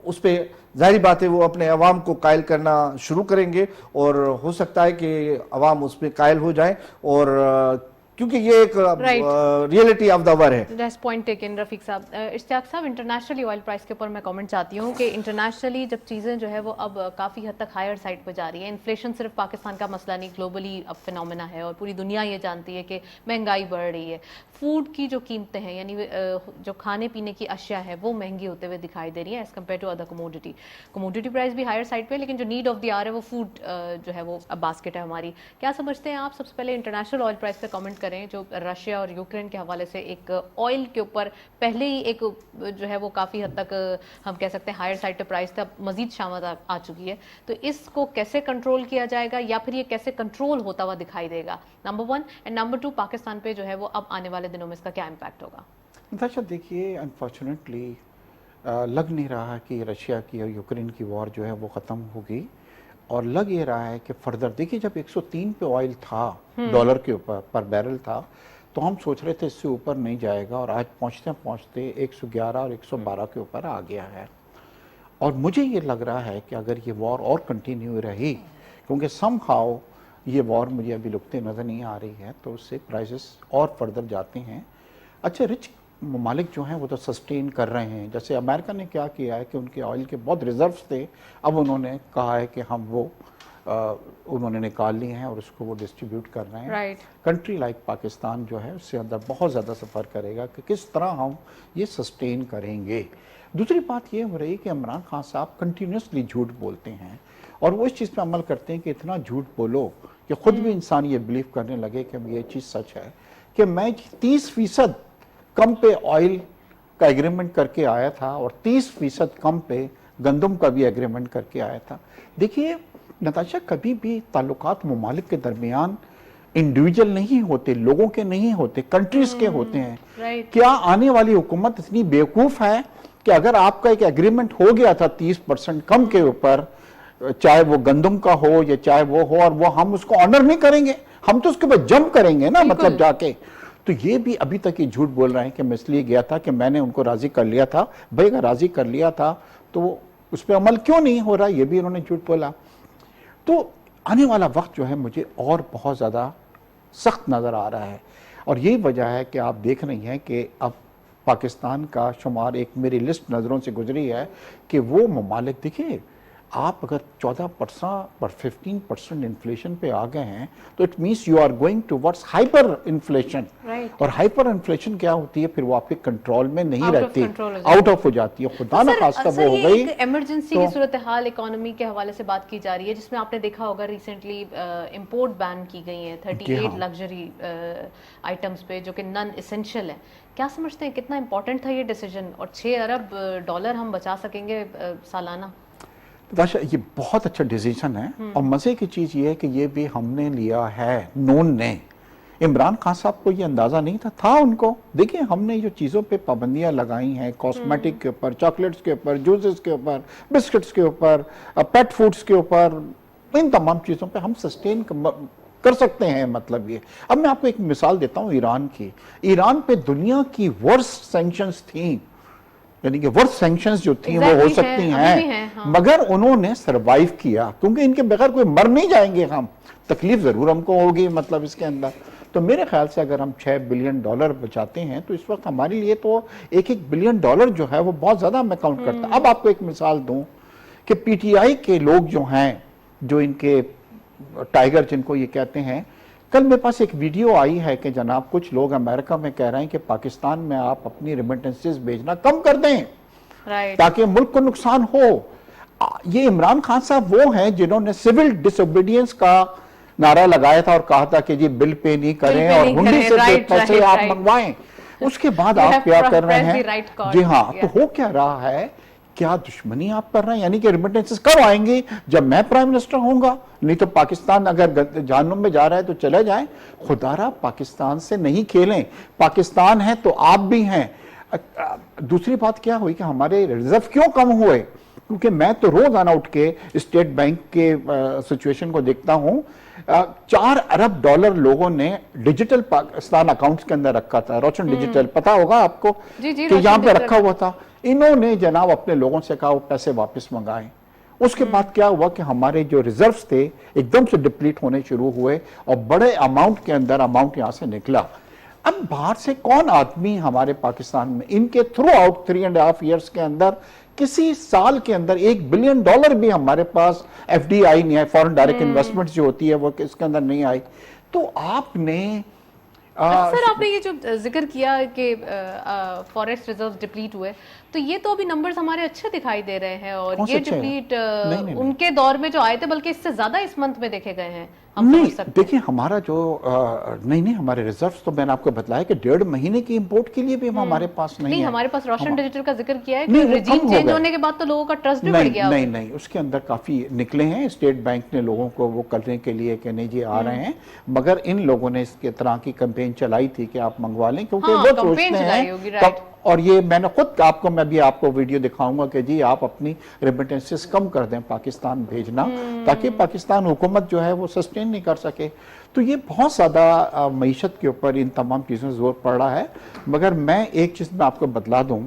उस पर जाहिर बात है वो अपने अवाम को कायल करना शुरू करेंगे, और हो सकता है कि अवाम उस पर कायल हो जाए, और क्योंकि ये एक रियलिटी ऑफ द आवर है। दैट्स पॉइंट टेकन रफीक साहब। इश्तियाक साहब, इंटरनेशनली ऑयल प्राइस के ऊपर मैं कमेंट चाहती हूँ कि इंटरनेशनली जब चीज़ें जो है वो अब काफ़ी हद तक हायर साइड पर जा रही है, इन्फ्लेशन सिर्फ पाकिस्तान का मसला नहीं, ग्लोबली अब फिनोमेना है, और पूरी दुनिया ये जानती है कि महंगाई बढ़ रही है। फूड की जो कीमतें हैं, यानी जो खाने पीने की अशिया है, वो महंगी होते हुए दिखाई दे रही है as compare to other commodity price भी हायर साइड पे, लेकिन जो नीड ऑफ द आवर है वो फूड जो है वो अब बास्केट है हमारी। क्या समझते हैं आप? सबसे पहले इंटरनेशनल ऑयल प्राइस पे कमेंट करें करें, जो रशिया और यूक्रेन के हवाले से एक ऑयल के ऊपर पहले ही एक जो है वो काफ़ी हद तक हम कह सकते हैं हायर साइड पे प्राइस था, मजीद शामत आ चुकी है, तो इसको कैसे कंट्रोल किया जाएगा या फिर ये कैसे कंट्रोल होता हुआ दिखाई देगा, नंबर 1। एंड नंबर 2, पाकिस्तान पे जो है वो अब आने वाले दिनों में इसका क्या इम्पैक्ट होगा? नताशा देखिए, अनफॉर्चुनेटली लग नहीं रहा कि रशिया की और यूक्रेन की वॉर जो है वो ख़त्म होगी, और लग ये रहा है कि फर्दर देखिए, जब 103 पे ऑयल था डॉलर के ऊपर पर बैरल था, तो हम सोच रहे थे इससे ऊपर नहीं जाएगा, और आज पहुंचते पहुंचते 111 और 112 के ऊपर आ गया है। और मुझे ये लग रहा है कि अगर ये वॉर और कंटिन्यू रही, क्योंकि समहाउ ये वॉर मुझे अभी रुकते नज़र नहीं आ रही है, तो उससे प्राइसेस और फर्दर जाते हैं। अच्छा, रिच ममालिक जो हैं वो तो सस्टेन कर रहे हैं, जैसे अमेरिका ने क्या किया है कि उनके ऑयल के बहुत रिजर्व्स थे, अब उन्होंने कहा है कि हम वो उन्होंने निकाल लिए हैं और उसको वो डिस्ट्रीब्यूट कर रहे हैं। कंट्री लाइक पाकिस्तान जो है उससे अंदर बहुत ज़्यादा सफ़र करेगा कि किस तरह हम ये सस्टेन करेंगे। दूसरी बात ये हो रही है कि इमरान खान साहब कंटिन्यूसली झूठ बोलते हैं, और वो इस चीज़ पे अमल करते हैं कि इतना झूठ बोलो कि ख़ुद भी इंसान ये बिलीव करने लगे कि ये चीज़ सच है, कि मैं 30% कम पे ऑयल का एग्रीमेंट करके आया था और 30% कम पे गंदम का भी एग्रीमेंट करके आया था। देखिए नताशा, कभी भी ताल्लुकात ममालिक के दरमियान इंडिविजुअल नहीं होते, लोगों के नहीं होते, कंट्रीज के होते हैं। क्या आने वाली हुकूमत इतनी बेवकूफ़ है कि अगर आपका एक एग्रीमेंट हो गया था 30% कम के ऊपर, चाहे वो गंदम का हो या चाहे वो हो, और वो हम उसको ऑनर नहीं करेंगे, हम तो उसके बाद जंप करेंगे ना, मतलब जाके। तो ये भी अभी तक ये झूठ बोल रहे हैं कि मैं इसलिए गया था कि मैंने उनको राजी कर लिया था। भाई अगर राजी कर लिया था तो उस पर अमल क्यों नहीं हो रहा, ये भी इन्होंने झूठ बोला। तो आने वाला वक्त जो है मुझे और बहुत ज़्यादा सख्त नज़र आ रहा है, और यही वजह है कि आप देख रही हैं कि अब पाकिस्तान का शुमार एक मेरी लिस्ट नज़रों से गुजरी है कि वो ममालिक, देखिए आप अगर 14% पर 15% इन्फ्लेशन पे आ गए हैं, तो it means you are going towards hyper inflation. और हाइपर इन्फ्लेशन क्या होती है, फिर वो आपके कंट्रोल में नहीं रहती, आउट ऑफ हो जाती है। खुदा ना खास्ता वो हो गई। इमरजेंसी की सूरत हाल इकोनॉमी के हवाले से बात की जा रही है, जिसमें आपने देखा होगा रिसेंटली इंपोर्ट बैन की गई है 38 लग्जरी आइटम्स पे, जो कि नॉन एसेंशियल है। क्या समझते हैं कितना इंपॉर्टेंट था ये डिसीजन, और 6 अरब डॉलर हम बचा सकेंगे सालाना? नताशा, ये बहुत अच्छा डिसीजन है, और मज़े की चीज़ ये है कि ये भी हमने लिया है, नून ने। इमरान खान साहब को ये अंदाज़ा नहीं था उनको। देखिए हमने जो चीज़ों पे पाबंदियां लगाई हैं, कॉस्मेटिक के ऊपर, चॉकलेट्स के ऊपर, जूसेस के ऊपर, बिस्किट्स के ऊपर, पेट फूड्स के ऊपर, इन तमाम चीज़ों पे हम सस्टेन कर सकते हैं। मतलब ये, अब मैं आपको एक मिसाल देता हूँ ईरान की। ईरान पे दुनिया की वर्स्ट सैंक्शंस थी, यानी कि वर्स्ट सैंक्शंस जो थी वो हो सकती हैं, हाँ। मगर उन्होंने सरवाइव किया, क्योंकि इनके बगैर कोई मर नहीं जाएंगे हम, तकलीफ जरूर हमको होगी मतलब इसके अंदर। तो मेरे ख्याल से अगर हम 6 बिलियन डॉलर बचाते हैं तो इस वक्त हमारे लिए तो एक बिलियन डॉलर जो है वो बहुत ज्यादा मैं काउंट करता। अब आपको एक मिसाल दूं कि पीटीआई के लोग जो हैं, जो इनके टाइगर जिनको ये कहते हैं, कल मेरे पास एक वीडियो आई है कि जनाब कुछ लोग अमेरिका में कह रहे हैं कि पाकिस्तान में आप अपनी रेमिटेंसेस भेजना कम कर दें, ताकि मुल्क को नुकसान हो। ये इमरान खान साहब वो हैं जिन्होंने सिविल डिसोबीडियंस का नारा लगाया था और कहा था कि जी बिल पे नहीं करें और हुंडी से पैसे आप मंगवाएं। उसके बाद आप क्या कर रहे हैं? जी हाँ, तो हो क्या रहा है, क्या दुश्मनी आप कर रहे हैं? यानी कि रेमिटेंसेस कब आएंगी? जब मैं प्राइम मिनिस्टर होऊंगा। नहीं तो पाकिस्तान अगर जहन्नुम में जा रहा है तो चले जाएं। खुदारा पाकिस्तान से नहीं खेलें, पाकिस्तान है तो आप भी हैं। दूसरी बात क्या हुई कि हमारे रिजर्व क्यों कम हुए? क्योंकि मैं तो रोज आना उठ के स्टेट बैंक के सिचुएशन को देखता हूं। 4 अरब डॉलर लोगों ने डिजिटल पाकिस्तान अकाउंट्स के अंदर रखा था। रोशन डिजिटल, पता होगा आपको कि यहाँ पे रखा हुआ था। इन्होंने जनाब अपने लोगों से कहा वो पैसे वापस मंगाएं। उसके बाद क्या हुआ कि हमारे जो रिजर्व्स थे एकदम से डिप्लीट होने शुरू हुए और बड़े अमाउंट के अंदर अमाउंट यहां से निकला। अब बाहर से कौन आदमी हमारे पाकिस्तान में, इनके थ्रू आउट 3.5 ईयर्स के अंदर किसी साल के अंदर $1 बिलियन भी हमारे पास एफडीआई नहीं है, फॉरेन डायरेक्ट इन्वेस्टमेंट जो होती है वो इसके अंदर नहीं आई। तो आपने सर आपने ये जो जिक्र किया कि फॉरेस्ट रिजर्व डिप्लीट हुए, तो ये तो अभी नंबर्स हमारे अच्छे दिखाई दे रहे हैं और कौन से ये अच्छे हैं? डिप्लीट नहीं, नहीं, उनके दौर में जो आए थे बल्कि इससे ज्यादा इस मंथ में देखे गए हैं, हम नहीं समझ सकते हैं। देखिए हमारा जो नहीं हमारे रिजर्व्स तो मैंने आपको बताया कि 1.5 महीने की इंपोर्ट के लिए भी हमारे पास नहीं है। हमारे पास रोशन डिजिटल का जिक्र किया है नहीं, कि वो रिजीम कम हो चेंज गए। होने के बाद तो लोगों का ट्रस्ट भी बढ़ नहीं गया। नहीं नहीं उसके अंदर काफी निकले हैं, स्टेट बैंक ने लोगों को वो करने के लिए कि नहीं जी आ रहे हैं, मगर इन लोगों ने इसके तरह की कैंपेन चलाई थी कि आप मंगवा लें क्योंकि हाँ, वो campaign सोचते चलाई हैं होगी, right। और ये मैंने खुद मैं भी आपको वीडियो दिखाऊंगा कि जी आप अपनी रेमिटेंसेस कम कर दें पाकिस्तान भेजना, ताकि पाकिस्तान हुकूमत जो है वो सस्टेन नहीं कर सके। तो ये बहुत ज़्यादा मईशत के ऊपर इन तमाम चीज़ों से जोर पड़ रहा है। मगर मैं एक चीज़ में आपको बतला दूं,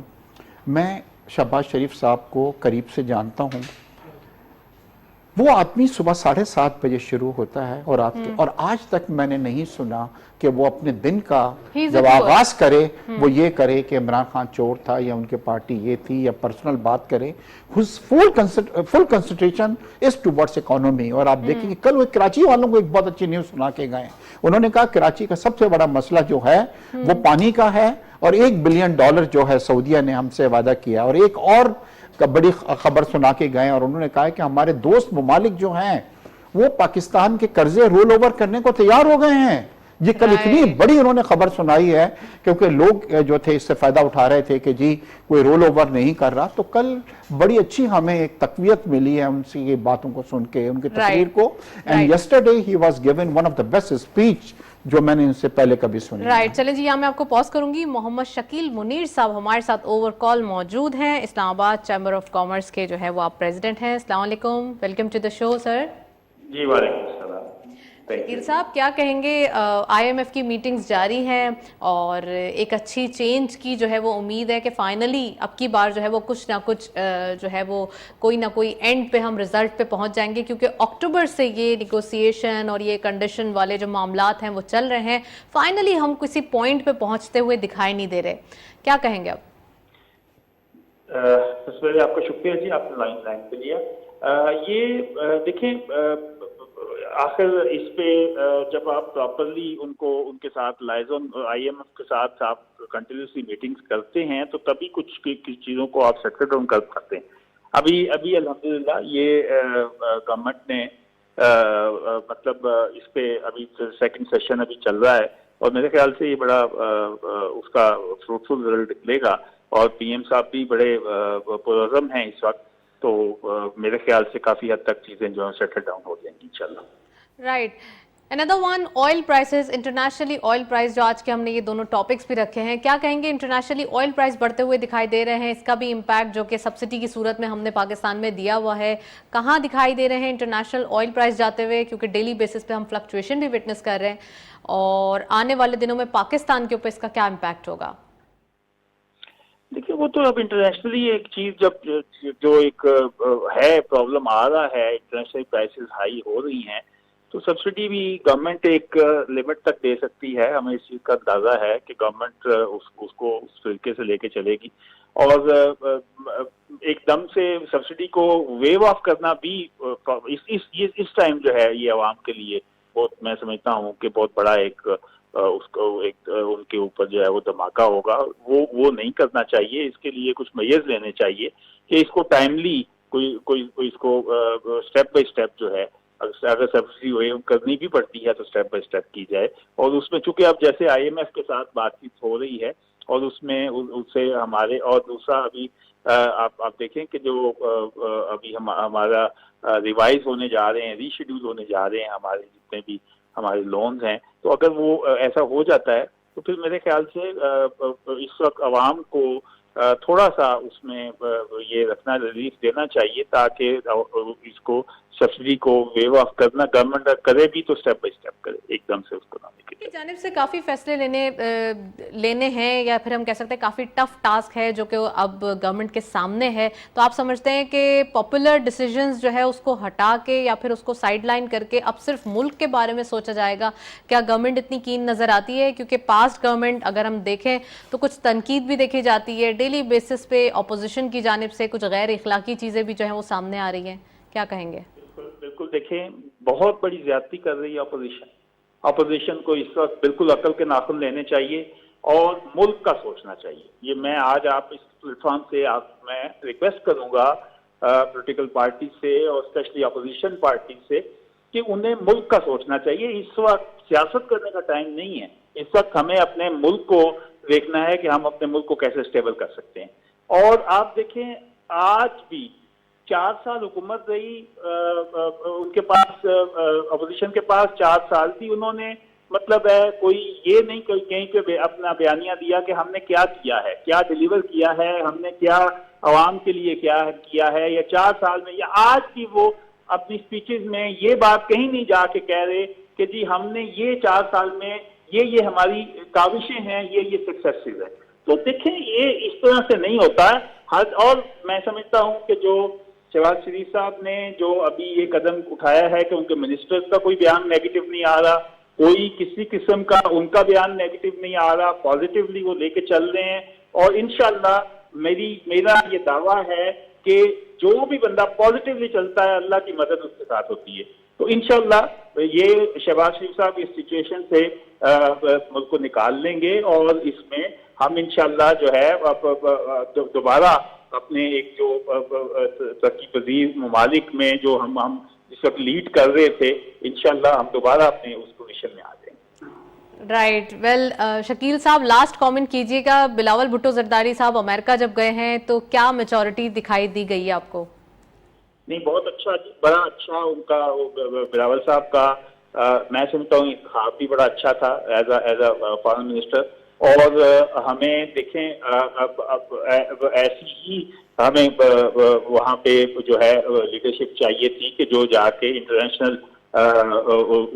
मैं शहबाज शरीफ साहब को करीब से जानता हूं। वो आदमी सुबह 7:30 बजे शुरू होता है और रात के, और आज तक मैंने नहीं सुना कि वो अपने दिन का He is जब a good। आगाज करे वो ये करे कि इमरान खान चोर था या उनके पार्टी ये थी या पर्सनल बात करे। Full concentration is towards economy. और आप देखेंगे कल वो कराची वालों को एक बहुत अच्छी न्यूज सुना के गए। उन्होंने कहा कराची का सबसे बड़ा मसला जो है वो पानी का है और $1 बिलियन जो है सऊदीया ने हमसे वादा किया। और एक और बड़ी खबर सुना के गए और उन्होंने कहा कि हमारे दोस्त ममालिक जो हैं वो पाकिस्तान के कर्जे रोल ओवर करने को तैयार हो गए हैं। ये कल इतनी बड़ी उन्होंने खबर सुनाई है क्योंकि लोग जो थे इससे फायदा उठा रहे थे कि जी कोई रोल ओवर नहीं कर रहा। तो कल बड़ी अच्छी हमें एक तकवीयत मिली है उनसी ये बातों को सुन के, उनकी तकरीर को। And yesterday he was given one of the best speech जो मैंने इनसे पहले कभी सुनी। राइट, चलें जी, यहाँ मैं आपको पॉज करूंगी। मोहम्मद शकील मुनीर साहब हमारे साथ ओवर कॉल मौजूद हैं। इस्लामाबाद चैम्बर ऑफ कॉमर्स के जो है वो आप प्रेसिडेंट हैं। अस्सलाम वालेकुम, welcome to the show sir. जी वालेकुम सलाम। शकील साहब क्या कहेंगे, आईएमएफ की मीटिंग्स जारी हैं और एक अच्छी चेंज की जो है वो उम्मीद है कि फाइनली अब की बार जो है वो कुछ ना कुछ जो है वो कोई ना कोई एंड पे हम रिजल्ट पे पहुंच जाएंगे, क्योंकि अक्टूबर से ये निगोसिएशन और ये कंडीशन वाले जो मामलात हैं वो चल रहे हैं। फाइनली हम किसी पॉइंट पे पहुंचते हुए दिखाई नहीं दे रहे, क्या कहेंगे अब? सबसे पहले आपका शुक्रिया जी, आपने लाइन पे लिया। ये देखें, आखिर इस पे जब आप प्रॉपरली उनको उनके साथ लाइजन आईएमएफ के साथ आप कंटिन्यूसली मीटिंग्स करते हैं तो तभी कुछ चीज़ों को आप सेटल डाउन कर सकते हैं। अभी अल्हम्दुलिल्लाह ये गवर्नमेंट ने मतलब इस पे अभी सेकंड सेशन अभी चल रहा है और मेरे ख्याल से ये बड़ा उसका फ्रूटफुल रिजल्ट निकलेगा। और पीएम साहब भी बड़े पुरअज़म हैं इस वक्त, तो मेरे ख्याल से काफी हद तक चीजें जो है सेटल डाउन हो जाएंगी इंशाल्लाह। Right, another one, oil prices, internationally oil price, जो आज के हमने ये दोनों टॉपिक्स भी रखे हैं। क्या कहेंगे, इंटरनेशनली ऑयल प्राइस बढ़ते हुए दिखाई दे रहे हैं, इसका भी इम्पैक्ट जो कि सब्सिडी की सूरत में हमने पाकिस्तान में दिया हुआ है, कहाँ दिखाई दे रहे हैं इंटरनेशनल ऑयल प्राइस जाते हुए, क्योंकि डेली बेसिस पे हम फ्लक्चुएशन भी विटनेस कर रहे हैं, और आने वाले दिनों में पाकिस्तान के ऊपर इसका क्या इम्पैक्ट होगा? देखिए वो तो अब इंटरनेशनली एक चीज जब जो एक है प्रॉब्लम आ रहा है, इंटरनेशनल प्राइसेस हाई हो रही हैं, तो सब्सिडी भी गवर्नमेंट एक लिमिट तक दे सकती है। हमें इस चीज़ का अंदाजा है कि गवर्नमेंट उसको उस तरीके से लेके चलेगी। और एकदम से सब्सिडी को वेव ऑफ करना भी इस टाइम जो है ये आवाम के लिए बहुत, मैं समझता हूँ कि बहुत बड़ा एक उसको एक उनके ऊपर जो है वो धमाका होगा। वो नहीं करना चाहिए। इसके लिए कुछ मेजर्स लेने चाहिए कि इसको टाइमली कोई इसको स्टेप बाय स्टेप जो है, अगर सब्सिडी वेव करनी भी पड़ती है तो स्टेप बाय स्टेप की जाए। और उसमें चूंकि अब जैसे आईएमएफ के साथ बातचीत हो रही है और उसमें उससे हमारे, और दूसरा अभी आप देखें कि जो अभी हमारा रिवाइज होने जा रहे हैं, रीशेड्यूल होने जा रहे हैं हमारे जितने भी हमारे लोन्स हैं, तो अगर वो ऐसा हो जाता है तो फिर मेरे ख्याल से इस वक्त आवाम को थोड़ा सा उसमें ये रखना, रिलीफ देना चाहिए, ताकि इसको सब्सिडी को वेव ऑफ करना गवर्नमेंट करे भी तो स्टेप बाय स्टेप करे, एकदम से उसको ना निकले। जानिब से काफ़ी फैसले लेने हैं, या फिर हम कह सकते हैं काफ़ी टफ टास्क है जो कि अब गवर्नमेंट के सामने है। तो आप समझते हैं कि पॉपुलर डिसीजंस जो है उसको हटा के या फिर उसको साइडलाइन करके अब सिर्फ मुल्क के बारे में सोचा जाएगा? क्या गवर्नमेंट इतनी कीन नज़र आती है? क्योंकि पास्ट गवर्नमेंट अगर हम देखें तो कुछ तनकीद भी देखी जाती है, डेली बेसिस पे अपोजिशन की जानिब से कुछ गैर इखलाकी चीज़ें भी जो है वो सामने आ रही हैं, क्या कहेंगे? बिल्कुल देखें, बहुत बड़ी ज्यादती कर रही है अपोजिशन को इस वक्त बिल्कुल अकल के नाखून लेने चाहिए और मुल्क का सोचना चाहिए। ये मैं आज आप इस प्लेटफॉर्म से मैं रिक्वेस्ट करूंगा पॉलिटिकल पार्टी से और स्पेशली अपोजिशन पार्टी से कि उन्हें मुल्क का सोचना चाहिए। इस वक्त सियासत करने का टाइम नहीं है। इस वक्त हमें अपने मुल्क को देखना है कि हम अपने मुल्क को कैसे स्टेबल कर सकते हैं। और आप देखें, आज भी 4 साल हुकूमत रही, उनके पास अपोजिशन के पास 4 साल थी, उन्होंने मतलब है कोई ये नहीं कहीं पे अपना बयानिया दिया कि हमने क्या किया है, क्या डिलीवर किया है, हमने क्या आवाम के लिए क्या किया है, या 4 साल में, या आज भी वो अपनी स्पीचेस में ये बात कहीं नहीं जाके कह रहे कि जी हमने ये 4 साल में ये हमारी काविशें हैं, ये सक्सेसेस है। तो देखें, ये इस तरह से नहीं होता है। और मैं समझता हूं कि जो शहबाज शरीफ साहब ने जो अभी ये कदम उठाया है कि उनके मिनिस्टर्स का कोई बयान नेगेटिव नहीं आ रहा, कोई किसी किस्म का उनका बयान नेगेटिव नहीं आ रहा, पॉजिटिवली वो लेके चल रहे हैं। और इंशाल्लाह मेरा ये दावा है कि जो भी बंदा पॉजिटिवली चलता है, अल्लाह की मदद उसके साथ होती है। तो इंशाल्लाह ये शहबाज शरीफ साहब इस सिचुएशन से मुल्क को निकाल लेंगे और इसमें हम इंशाल्लाह जो है दोबारा अपने एक जो तरक्की पजीर ममालिक में जो हम जिस वक्त लीड कर रहे थे, इंशाल्लाह हम दोबारा अपने उस पोजीशन में आ जाएंगे। राइट, वेल शकील साहब, लास्ट कमेंट कीजिएगा। बिलावल भुट्टो जरदारी साहब अमेरिका जब गए हैं तो क्या मेचोरिटी दिखाई दी गई है आपको? नहीं, बहुत अच्छा, बड़ा अच्छा उनका बिलावल साहब का मैं समझता हूँ ख्वाब भी बड़ा अच्छा था एज अ फॉरेन मिनिस्टर। और हमें देखें अब ऐसी ही हमें वहाँ पे जो है लीडरशिप चाहिए थी कि जो जाके इंटरनेशनल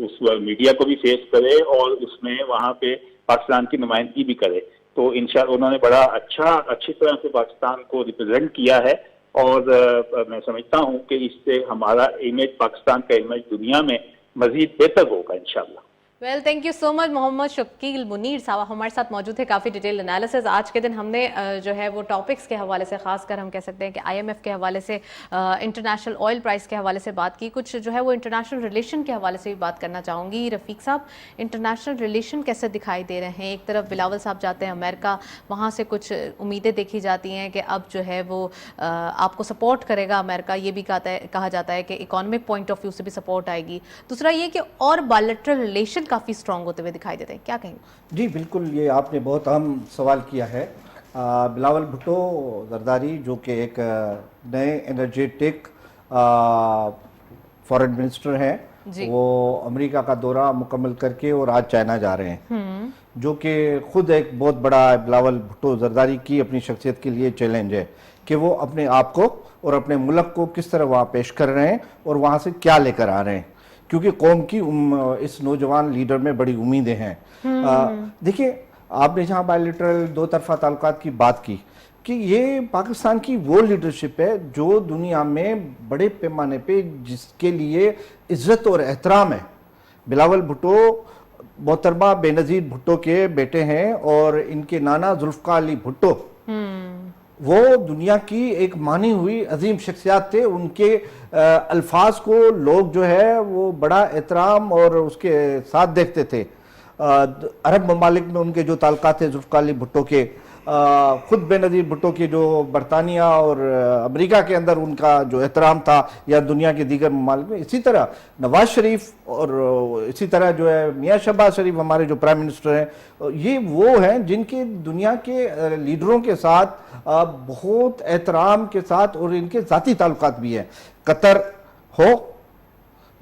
उस मीडिया को भी फेस करे और उसमें वहाँ पे पाकिस्तान की नुमाइंदगी भी करे। तो इंशाल्लाह उन्होंने बड़ा अच्छी तरह से पाकिस्तान को रिप्रेजेंट किया है। और मैं समझता हूं कि इससे हमारा इमेज, पाकिस्तान का इमेज दुनिया में मजीद बेहतर होगा इंशाल्लाह। Well, thank you so much. Mohammad Shakeel Munir साहब हमारे साथ मौजूद थे, काफ़ी डिटेल एनालिसिस। आज के दिन हमने जो है वो टॉपिक्स के हवाले से, खासकर हम कह सकते हैं कि IMF के हवाले से, इंटरनेशनल ऑयल प्राइस के हवाले से बात की, कुछ जो है वो इंटरनेशनल रिलेशन के हवाले से भी बात करना चाहूँगी। रफ़ीक साहब, इंटरनेशनल रिलेशन कैसे दिखाई दे रहे हैं? एक तरफ बिलावल साहब जाते हैं अमेरिका, वहाँ से कुछ उम्मीदें देखी जाती हैं कि अब जो है वो आपको सपोर्ट करेगा अमेरिका, ये भी कहा जाता है कि इकोनॉमिक पॉइंट ऑफ व्यू से भी सपोर्ट आएगी। दूसरा ये कि और बायलैटरल रिलेशन काफ़ी स्ट्रांग होते हुए दिखाई देते हैं, क्या कहेंगे? जी बिल्कुल, ये आपने बहुत अहम सवाल किया है। बिलावल भुट्टो जरदारी जो कि एक नए एनर्जेटिक फॉरेन मिनिस्टर हैं, वो अमेरिका का दौरा मुकम्मल करके और आज चाइना जा रहे हैं, जो कि खुद एक बहुत बड़ा बिलावल भुट्टो जरदारी की अपनी शख्सियत के लिए चैलेंज है कि वो अपने आप को और अपने मुल्क को किस तरह वहाँ पेश कर रहे हैं और वहाँ से क्या लेकर आ रहे हैं, क्योंकि कौम की इस नौजवान लीडर में बड़ी उम्मीदें हैं। देखिए, आपने जहाँ बायलैटरल दो तरफा ताल्लुकात की बात की कि ये पाकिस्तान की वो लीडरशिप है जो दुनिया में बड़े पैमाने पे जिसके लिए इज्जत और एहतराम है। बिलावल भुट्टो मोहतरमा बेनज़ीर भुट्टो के बेटे हैं और इनके नाना जुल्फ़िकार अली भुट्टो वो दुनिया की एक मानी हुई अजीम शख्सियात थे। उनके अल्फाज को लोग जो है वो बड़ा एहतराम और उसके साथ देखते थे। अरब ममालिक में उनके जो ताल्लुकात थे जुल्फ़िकार अली भुट्टो के, खुद बेनज़ीर भुट्टो के जो बरतानिया और अमेरिका के अंदर उनका जो एहतराम था या दुनिया के दीगर ममालिक में, इसी तरह नवाज शरीफ और इसी तरह जो है मियाँ शहबाज शरीफ हमारे जो प्राइम मिनिस्टर हैं, ये वो हैं जिनके दुनिया के लीडरों के साथ बहुत एहतराम के साथ और इनके ज़ाती ताल्लुकात भी हैं। कतर हो,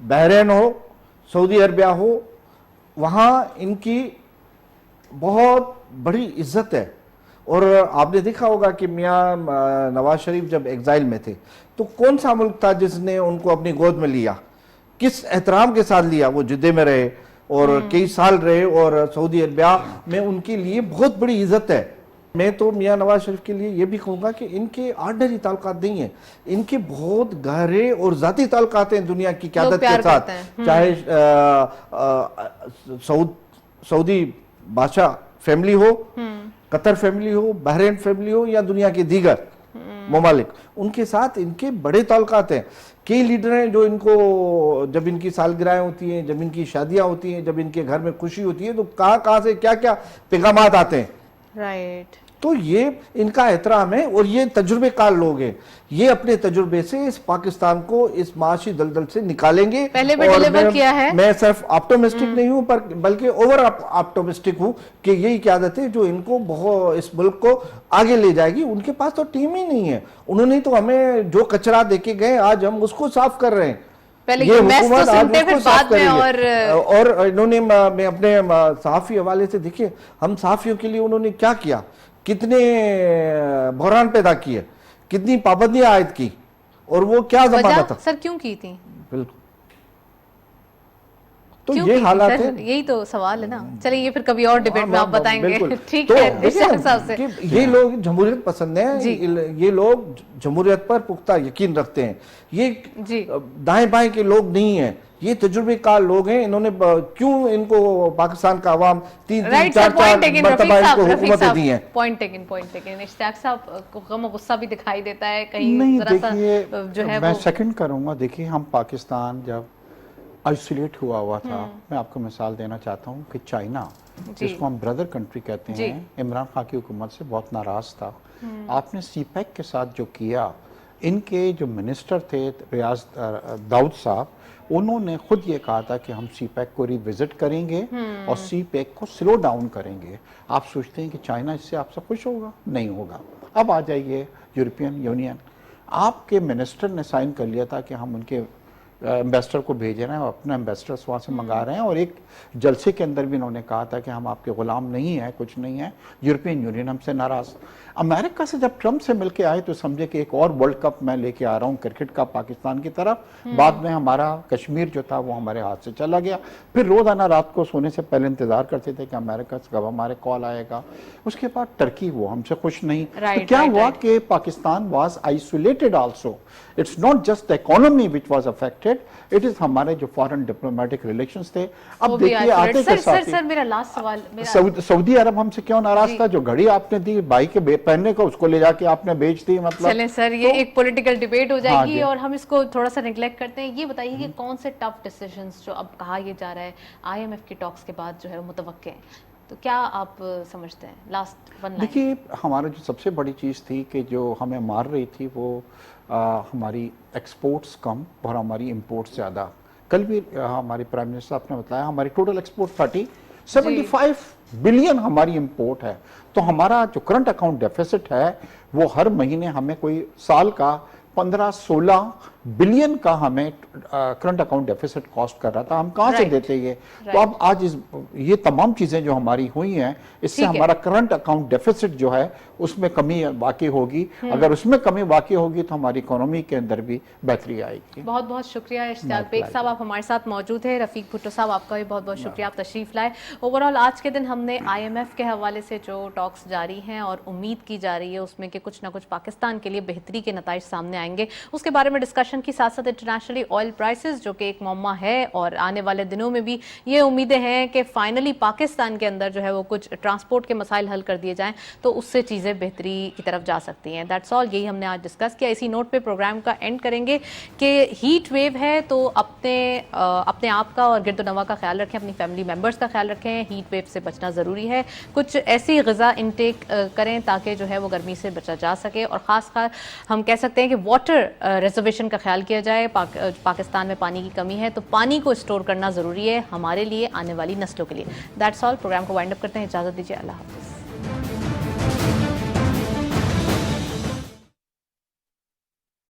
बहरीन हो, सऊदी अरबिया हो, वहाँ इनकी बहुत बड़ी इज्जत है। और आपने देखा होगा कि मियाँ नवाज शरीफ जब एग्जाइल में थे तो कौन सा मुल्क था जिसने उनको अपनी गोद में लिया, किस एहतराम के साथ लिया। वो जिद्दे में रहे और कई साल रहे और सऊदी अरबिया में उनके लिए बहुत बड़ी इज्जत है। मैं तो मियाँ नवाज शरीफ के लिए ये भी कहूँगा कि इनके ऑर्डनरी ताल्लुकात नहीं है, इनके बहुत गहरे और ज़ाती ताल्लुकात हैं दुनिया की क़यादत के साथ, चाहे सऊदी बादशाह फैमिली हो, कतर फैमिली हो, बहरीन फैमिली हो या दुनिया के दीगर ममालिक, उनके साथ इनके बड़े ताल्लुकात हैं। कई लीडर हैं जो इनको जब इनकी सालगिरहें होती हैं, जब इनकी शादियां होती हैं, जब इनके घर में खुशी होती है तो कहाँ से क्या क्या पैगामात आते हैं। राइट। तो ये इनका एहतराम है और ये तजुर्बेकार लोग हैं, ये अपने तजुर्बे से इस पाकिस्तान को इस माशी दलदल से निकालेंगे। पहले भी और डिलीवर किया है। मैं सिर्फ ऑप्टोमिस्टिक नहीं हूं पर बल्कि ओवर ऑप्टोमिस्टिक हूं कि यही क्यादत है जो इनको बहुत इस मुल्क को आगे ले जाएगी। उनके पास तो टीम ही नहीं है, उन्होंने तो हमें जो कचरा देके गए आज हम उसको साफ कर रहे हैं। पहले ये मैस तो हुकूमत आज सुनते, फिर उसको साफ बाद में करेंगे। और इन्होंने मैं अपने सहाफी हवाले से देखिए, हम सहाफियों के लिए उन्होंने क्या किया, कितने बहरान पैदा किए, कितनी पाबंदियां आयद की, और वो क्या जमाना वजह था। सर क्यों की थी? बिल्कुल, तो क्यों ये की थी हालात सर? है। यही तो सवाल है ना। चलिए ये फिर कभी और डिबेट में आप बताएंगे। बिल्कुल। ठीक तो है देखिए, इशाक साहब से। कि ये लोग जमहूरियत पसंद हैं, जी। ये लोग जमहूरियत पर पुख्ता यकीन रखते हैं, ये जी। दाएं बाएं के लोग नहीं हैं, ये तजुर्बेकार लोग हैं। इन्होंने क्यों इनको पाकिस्तान का आवाम तीन राइट चार सर, पॉइंट टेकन रफीक मरतबा साहब, इनको रफीक हुकूमतें दी हैं। साहब, पॉइंट टेकन। इश्तियाक साहब को गम और गुस्सा भी दिखाई देता है कहीं, नहीं जरा सा देखिए, जो है मैं वो। सेकंड करूंगा। देखिए, हम पाकिस्तान जब आइसोलेट हुआ था, मैं आपको मिसाल देना चाहता हूँ कि चाइना, जिसको हम ब्रदर कंट्री कहते जी। हैं, इमरान खान की हुकूमत से बहुत नाराज था। आपने सीपैक के साथ जो किया, इनके जो मिनिस्टर थे रियाज दाऊद साहब, उन्होंने खुद ये कहा था कि हम सीपैक को रिविजिट करेंगे और सीपैक को स्लो डाउन करेंगे। आप सोचते हैं कि चाइना इससे आपसे खुश होगा? नहीं होगा। अब आ जाइए यूरोपियन यूनियन, आपके मिनिस्टर ने साइन कर लिया था कि हम उनके एम्बेसडर को भेज रहे हैं, अपने एम्बेसडर्स वहाँ से मंगा रहे हैं, और एक जलसे के अंदर भी इन्होंने कहा था कि हम आपके गुलाम नहीं हैं, कुछ नहीं है। यूरोपियन यूनियन हमसे नाराज। अमेरिका से जब ट्रंप से मिलके आए तो समझे कि एक और वर्ल्ड कप मैं लेके आ रहा हूँ क्रिकेट का पाकिस्तान की तरफ। बाद में हमारा कश्मीर जो था वो हमारे हाथ से चला गया। फिर रोजाना रात को सोने से पहले इंतजार करते थे कि अमेरिका से कब हमारे कॉल आएगा। उसके बाद टर्की, वो हमसे खुश नहीं। तो क्या हुआ कि Pakistan was isolated also. It's not just the economy which was affected, it is हमारे जो फॉरेन डिप्लोमेटिक रिलेशंस थे। अब देखिए आते के साथ सर मेरा लास्ट सवाल, मेरा सऊदी अरब हमसे क्यों नाराज था? जो घड़ी आपने दी भाई के पहनने को, उसको ले जाके आपने बेच दी। मतलब चलें सर, ये एक पॉलिटिकल डिबेट हो जाएगी जी। और हम इसको थोड़ा सा निगलेक्ट करते हैं। ये बताइए कि कौन से टफ डिसीजंस जो अब कहा ये जा रहा है आईएमएफ की टॉक्स के बाद जो है वो मुतवक्के हैं, तो क्या आप समझते हैं? Last one line. देखिए, हमारा जो सबसे बड़ी चीज़ थी कि जो हमें मार रही थी वो हमारी एक्सपोर्ट्स कम और हमारी इंपोर्ट्स ज़्यादा। कल भी हमारे प्राइम मिनिस्टर साहब ने बताया हमारी टोटल एक्सपोर्ट 75 बिलियन हमारी इंपोर्ट है। तो हमारा जो करंट अकाउंट डेफिसिट है वो हर महीने हमें कोई साल का 15-16 बिलियन का हमें करंट अकाउंट डेफिसिट कॉस्ट कर रहा था। हम कहाँ से देते ये? तो अब आज ये तमाम चीजें जो हमारी हुई हैं, इससे हमारा करंट अकाउंट डेफिसिट जो है उसमें कमी वाकई होगी। अगर उसमें कमी वाकई होगी तो हमारी इकोनॉमी के अंदर भी बेहतरी आएगी। बहुत बहुत शुक्रिया इश्तियाक बेग साहब, आप हमारे साथ मौजूद हैं। रफीक भुट्टो साहब, आपका भी बहुत बहुत शुक्रिया, आप तशरीफ लाए। ओवरऑल आज के दिन हमने आईएमएफ के हवाले से जो टॉक्स जारी हैं और उम्मीद की जा रही है उसमें कि कुछ ना कुछ पाकिस्तान के लिए बेहतरी के नताइज सामने आएंगे, उसके बारे में डिस्कशन की। साथ साथ इंटरनेशनली ऑयल प्राइसेस जो कि एक मौमा है और आने वाले दिनों में भी ये उम्मीदें हैं कि फाइनली पाकिस्तान के अंदर जो है वो कुछ ट्रांसपोर्ट के मसाइल हल कर दिए जाएं तो उससे चीज़ें बेहतरी की तरफ जा सकती हैं। दैट्स ऑल, यही हमने आज डिस्कस किया। इसी नोट पे प्रोग्राम का एंड करेंगे कि हीट वेव है तो अपने आप का और गिरदोनवा का ख्याल रखें, अपनी फैमिली मेम्बर्स का ख्याल रखें। हीट वेव से बचना ज़रूरी है। कुछ ऐसी ग़िज़ा इनटेक करें ताकि जो है वो गर्मी से बचा जा सके, और ख़ास हम कह सकते हैं कि वाटर रिजर्वेशन का ख्याल किया जाए। पाकिस्तान में पानी की कमी है तो पानी को स्टोर करना ज़रूरी है हमारे लिए, आने वाली नस्लों के लिए। दैट्स ऑल, प्रोग्राम को वाइंड अप करते हैं। इजाज़त दीजिए, अल्लाह हाफ़िज़।